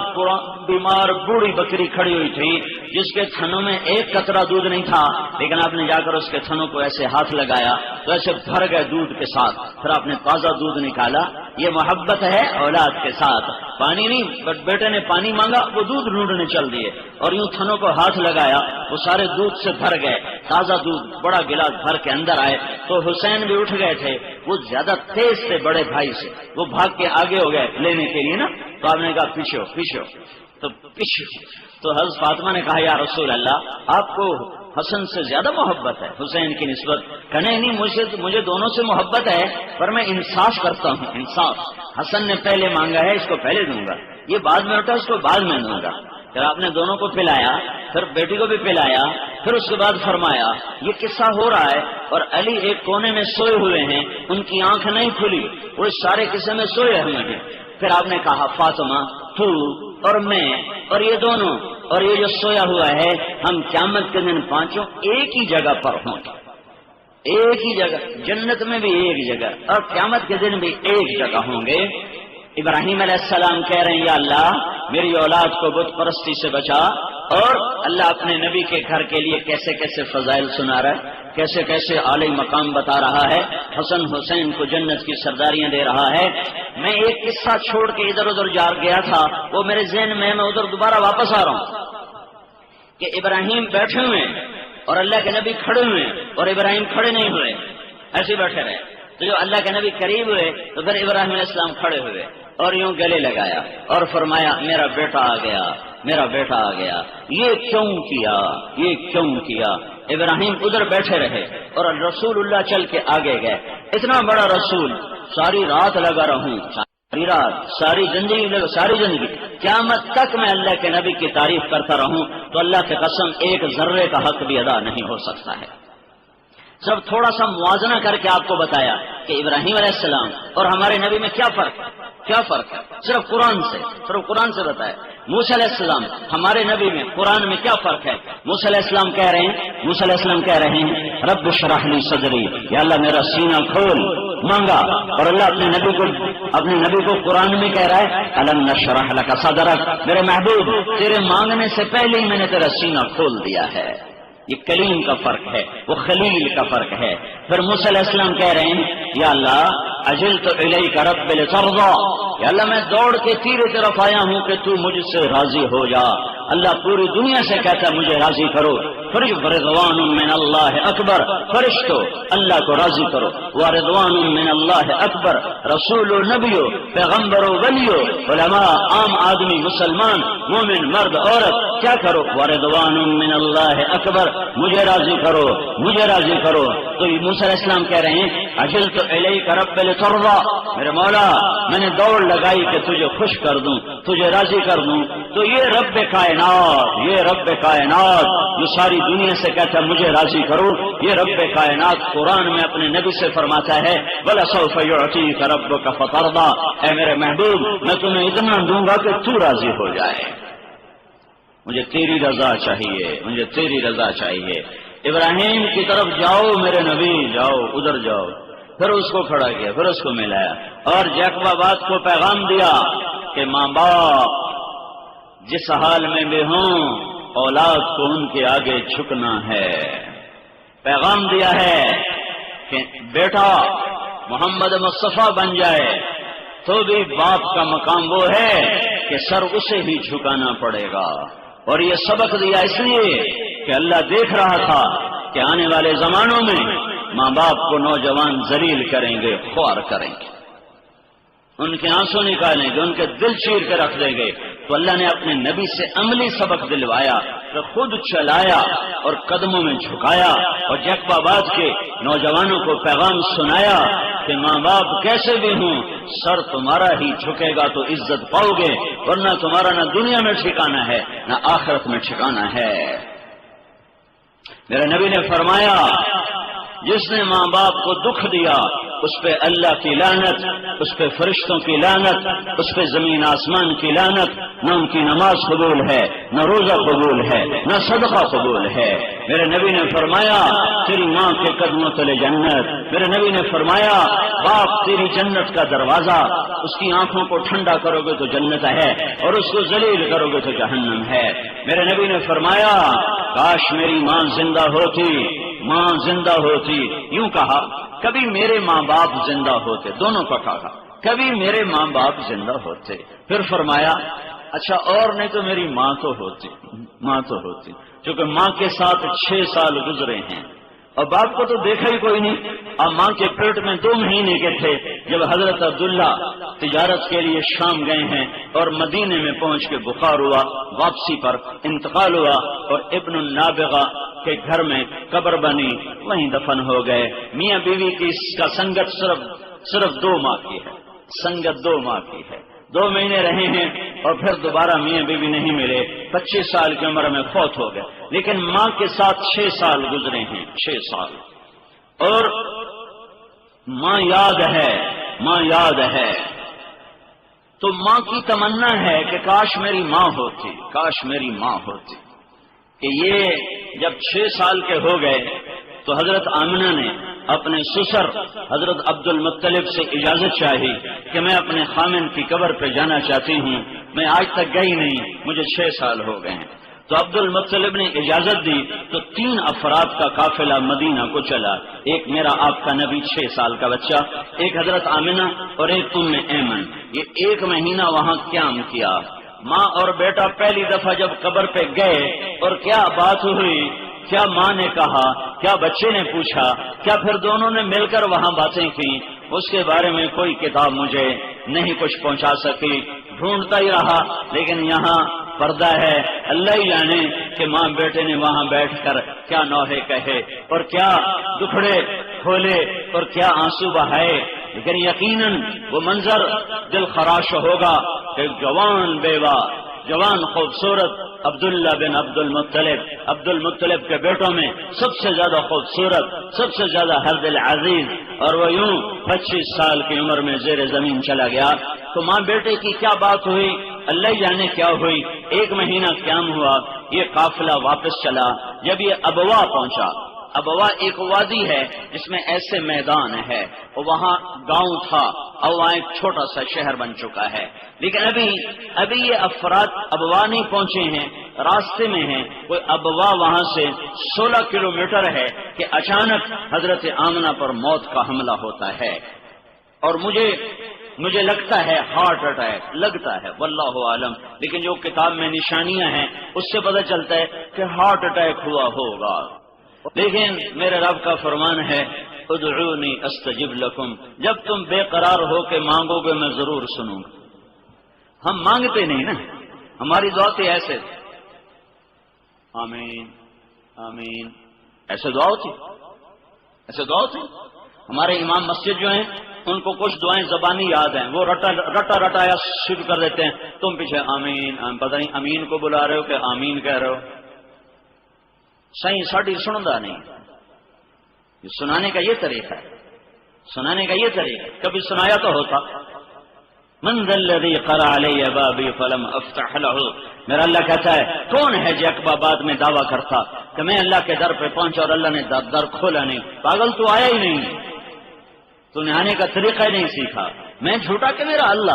بوڑھی بکری کھڑی ہوئی تھی جس کے تھنوں میں ایک قطرہ دودھ نہیں تھا، لیکن آپ نے جا کر اس کے تھنوں کو ایسے ہاتھ لگایا تو ایسے بھر گئے دودھ کے ساتھ، پھر آپ نے تازہ دودھ نکالا۔ یہ محبت ہے اولاد کے ساتھ، پانی نہیں، بیٹے نے پانی مانگا وہ دودھ ڈھونڈنے چل دیے، اور یوں تھنوں کو ہاتھ لگایا، وہ سارے دودھ سے بھر گئے، تازہ دودھ بڑا گلاس بھر کے اندر آئے تو حسین بھی اٹھ گئے تھے، وہ زیادہ تیز تھے بڑے بھائی سے، وہ بھاگ کے آگے ہو گئے لینے کے لیے نا، تو آپ نے کہا پیچھے تو پیچھے، تو حضرت فاطمہ نے کہا یا رسول اللہ آپ کو حسن سے زیادہ محبت ہے حسین کی نسبت؟ کہنے نہیں مجھے دونوں سے محبت ہے، پر میں انصاف کرتا ہوں، انصاف، حسن نے پہلے مانگا ہے اس کو پہلے دوں گا، یہ بعد میں اٹھا اس کو بعد میں دوں گا۔ پھر آپ نے دونوں کو پلایا، پھر بیٹی کو بھی پلایا، پھر اس کے بعد فرمایا یہ قصہ ہو رہا ہے اور علی ایک کونے میں سوئے ہوئے ہیں، ان کی آنکھ نہیں کھلی، وہ اس سارے قصے میں سوئے ہوئے ہیں۔ پھر آپ نے کہا فاطمہ تو اور میں اور یہ دونوں اور یہ جو سویا ہوا ہے، ہم قیامت کے دن پانچوں ایک ہی جگہ پر ہوں گے، ایک ہی جگہ، جنت میں بھی ایک جگہ اور قیامت کے دن بھی ایک جگہ ہوں گے۔ ابراہیم علیہ السلام کہہ رہے ہیں یا اللہ میری اولاد کو بت پرستی سے بچا، اور اللہ اپنے نبی کے گھر کے لیے کیسے کیسے فضائل سنا رہا ہے، کیسے کیسے اعلی مقام بتا رہا ہے، حسن حسین کو جنت کی سرداریاں دے رہا ہے۔ میں ایک قصہ چھوڑ کے ادھر ادھر جا گیا تھا، وہ میرے ذہن میں ادھر دوبارہ واپس آ رہا ہوں کہ ابراہیم بیٹھے ہوئے اور اللہ کے نبی کھڑے ہوئے اور ابراہیم کھڑے نہیں ہوئے، ایسے بیٹھے رہے، تو جو اللہ کے نبی قریب ہوئے تو پھر ابراہیم علیہ السلام کھڑے ہوئے اور یوں گلے لگایا اور فرمایا میرا بیٹا آ گیا، میرا بیٹا آ گیا۔ یہ کیوں کیا، یہ کیوں کیا؟ ابراہیم ادھر بیٹھے رہے اور رسول اللہ چل کے آگے گئے۔ اتنا بڑا رسول، ساری رات لگا رہوں، ساری رات، ساری زندگی قیامت تک میں اللہ کے نبی کی تعریف کرتا رہوں تو اللہ کی قسم ایک ذرے کا حق بھی ادا نہیں ہو سکتا ہے۔ جب تھوڑا سا موازنہ کر کے آپ کو بتایا کہ ابراہیم علیہ السلام اور ہمارے نبی میں کیا فرق ہے، کیا فرق ہے، صرف قرآن سے بتایا۔ موسیٰ علیہ السلام ہمارے نبی میں، قرآن میں کیا فرق ہے؟ موسیٰ علیہ السلام کہہ رہے ہیں رب اشرح لی صدری، یا اللہ میرا سینہ کھول، مانگا، اور اللہ اپنے نبی کو قرآن میں کہہ رہا ہے الم نشرح لک صدرک، میرے محبوب تیرے مانگنے سے پہلے ہی میں نے تیرا سینہ کھول دیا ہے۔ یہ کلیم کا فرق ہے، وہ خلیل کا فرق ہے۔ پھر موسیٰ علیہ السلام کہہ رہے ہیں یا اللہ اجلت الیک رب لترضی، یا اللہ میں دوڑ کے تیرے طرف آیا ہوں کہ تو مجھ سے راضی ہو جا۔ اللہ پوری دنیا سے کہتا ہے مجھے راضی کرو، فرضوان من اللہ اکبر، فرشتو اللہ کو راضی کرو، ورضوان من اللہ اکبر، رسول و نبیو، پیغمبر و ولیو، علماء، عام آدمی، مسلمان مومن مرد عورت کیا کرو؟ وردوان من اللہ اکبر، مجھے راضی کرو، مجھے راضی کرو۔ تو موسیٰ علیہ السلام کہہ رہے ہیں عجلت الیک رب لترضی، میرے مولا میں نے دوڑ لگائی کہ تجھے خوش کر دوں، تجھے راضی کر دوں۔ تو یہ رب کائنات، یہ رب کائنات جو ساری دنیا سے کہتا ہے مجھے راضی کرو، یہ رب کائنات قرآن میں اپنے نبی سے فرماتا ہے وَلَسَوْفَ يُعْطِيكَ رَبُّكَ فَتَرْضَىٰ، اے میرے محبوب میں تمہیں اتنا دوں گا کہ تو راضی ہو جائے۔ مجھے تیری رضا چاہیے، مجھے تیری رضا چاہیے۔ ابراہیم کی طرف جاؤ میرے نبی، جاؤ ادھر جاؤ۔ پھر اس کو کھڑا کیا، پھر اس کو ملایا اور جعفر بات کو پیغام دیا کہ ماں باپ جس حال میں بھی ہوں اولاد کو ان کے آگے جھکنا ہے۔ پیغام دیا ہے کہ بیٹا محمد مصطفیٰ بن جائے تو بھی باپ کا مقام وہ ہے کہ سر اسے ہی جھکانا پڑے گا۔ اور یہ سبق دیا اس لیے کہ اللہ دیکھ رہا تھا کہ آنے والے زمانوں میں ماں باپ کو نوجوان ذلیل کریں گے، خوار کریں گے، ان کے آنسو نکالیں گے، ان کے دل چیر کے رکھ دیں گے۔ تو اللہ نے اپنے نبی سے عملی سبق دلوایا، تو خود چلایا اور قدموں میں جھکایا اور جعفر آباد کے نوجوانوں کو پیغام سنایا کہ ماں باپ کیسے بھی ہوں سر تمہارا ہی جھکے گا تو عزت پاؤ گے، ورنہ تمہارا نہ دنیا میں ٹھکانا ہے نہ آخرت میں ٹھکانا ہے۔ میرے نبی نے فرمایا جس نے ماں باپ کو دکھ دیا اس پہ اللہ کی لعنت، اس پہ فرشتوں کی لعنت، اس پہ زمین آسمان کی لعنت، نہ ان کی نماز قبول ہے، نہ روزہ قبول ہے، نہ صدقہ قبول ہے۔ میرے نبی نے فرمایا تیری ماں کے قدموں تلے جنت۔ میرے نبی نے فرمایا باپ تیری جنت کا دروازہ، اس کی آنکھوں کو ٹھنڈا کرو گے تو جنت ہے اور اس کو ذلیل کرو گے تو جہنم ہے۔ میرے نبی نے فرمایا کاش میری ماں زندہ ہوتی، ماں زندہ ہوتی۔ یوں کہا کبھی میرے ماں باپ زندہ ہوتے، دونوں کا کہا کبھی میرے ماں باپ زندہ ہوتے۔ پھر فرمایا اچھا اور نہیں تو میری ماں تو ہوتی، ماں تو ہوتی، چونکہ ماں کے ساتھ 6 سال گزرے ہیں اور باپ کو تو دیکھا ہی کوئی نہیں۔ اب ماں کے پیٹ میں 2 مہینے کے تھے جب حضرت عبداللہ تجارت کے لیے شام گئے ہیں اور مدینے میں پہنچ کے بخار ہوا، واپسی پر انتقال ہوا اور ابن النابغہ کے گھر میں قبر بنی، وہیں دفن ہو گئے۔ میاں بیوی کی اس کا سنگت صرف 2 ماہ کی ہے، سنگت 2 ماہ کی ہے۔ 2 مہینے رہے ہیں اور پھر دوبارہ میاں بیوی نہیں ملے، 25 سال کی عمر میں فوت ہو گئے، لیکن ماں کے ساتھ 6 سال گزرے ہیں، 6 سال۔ اور ماں یاد ہے، ماں یاد ہے۔ تو ماں کی تمنا ہے کہ کاش میری ماں ہوتی، کاش میری ماں ہوتی۔ کہ یہ جب 6 سال کے ہو گئے تو حضرت آمنہ نے اپنے سسر حضرت عبد المطلب سے اجازت چاہی کہ میں اپنے خامن کی قبر پہ جانا چاہتی ہوں، میں آج تک گئی نہیں، مجھے 6 سال ہو گئے ہیں۔ تو عبد المطلب نے اجازت دی تو 3 افراد کا قافلہ مدینہ کو چلا، ایک میرا آپ کا نبی 6 سال کا بچہ، ایک حضرت آمنہ اور ایک ام ایمن۔ یہ 1 مہینہ وہاں قیام کیا۔ ماں اور بیٹا پہلی دفعہ جب قبر پہ گئے اور کیا بات ہوئی، کیا ماں نے کہا، کیا بچے نے پوچھا، کیا پھر دونوں نے مل کر وہاں باتیں کی، اس کے بارے میں کوئی کتاب مجھے نہیں کچھ پہنچا سکی، ڈھونڈتا ہی رہا۔ لیکن یہاں پردہ ہے، اللہ ہی جانے کہ ماں بیٹے نے وہاں بیٹھ کر کیا نوحے کہے اور کیا دکھڑے کھولے اور کیا آنسو بہائے۔ لیکن یقیناً وہ منظر دل خراش ہوگا کہ جوان بیوہ، جوان خوبصورت عبداللہ بن عبد المطلب کے بیٹوں میں سب سے زیادہ خوبصورت، سب سے زیادہ ہر دل عزیز، اور وہ یوں 25 سال کی عمر میں زیر زمین چلا گیا۔ تو ماں بیٹے کی کیا بات ہوئی، اللہ جانے کیا ہوئی۔ 1 مہینہ قیام ہوا، یہ قافلہ واپس چلا۔ جب یہ ابوا پہنچا، ابوا ایک وادی ہے جس میں ایسے میدان ہے، اور وہاں گاؤں تھا اور وہاں ایک چھوٹا سا شہر بن چکا ہے۔ لیکن ابھی یہ افراد ابوا نہیں پہنچے ہیں، راستے میں ہیں۔ کوئی ابوا وہاں سے 16 کلومیٹر ہے کہ اچانک حضرت آمنہ پر موت کا حملہ ہوتا ہے، اور مجھے لگتا ہے ہارٹ اٹیک لگتا ہے، واللہ عالم، لیکن جو کتاب میں نشانیاں ہیں اس سے پتہ چلتا ہے کہ ہارٹ اٹیک ہوا ہوگا۔ لیکن میرے رب کا فرمان ہے ادعونی استجب لکم، جب تم بے قرار ہو کے مانگو گے میں ضرور سنوں گا۔ ہم مانگتے نہیں نا، ہماری دعا تھی ایسے، آمین آمین، ایسے دعا ہوتی، ایسے دعا ہوتی۔ ہمارے امام مسجد جو ہیں ان کو کچھ دعائیں زبانی یاد ہیں، وہ رٹا رٹایا شروع کر دیتے ہیں، تم پیچھے آمین آمین، پتہ نہیں امین کو بلا رہے ہو کہ آمین کہہ رہے ہو۔ صحیح ساڑی سندا نہیں، یہ سنانے کا یہ طریقہ ہے، سنانے کا یہ طریقہ، کبھی سنایا تو ہوتا۔ من ذا الذی قرأ علی بابی فلم افتح له، میرا اللہ کہتا ہے کون ہے جو اقباباد میں دعویٰ کرتا کہ میں اللہ کے در پہ پہنچا اور اللہ نے در کھولا نہیں؟ پاگل تو آیا ہی نہیں، تو نے آنے کا طریقہ ہی نہیں سیکھا، میں جھوٹا کہ میرا اللہ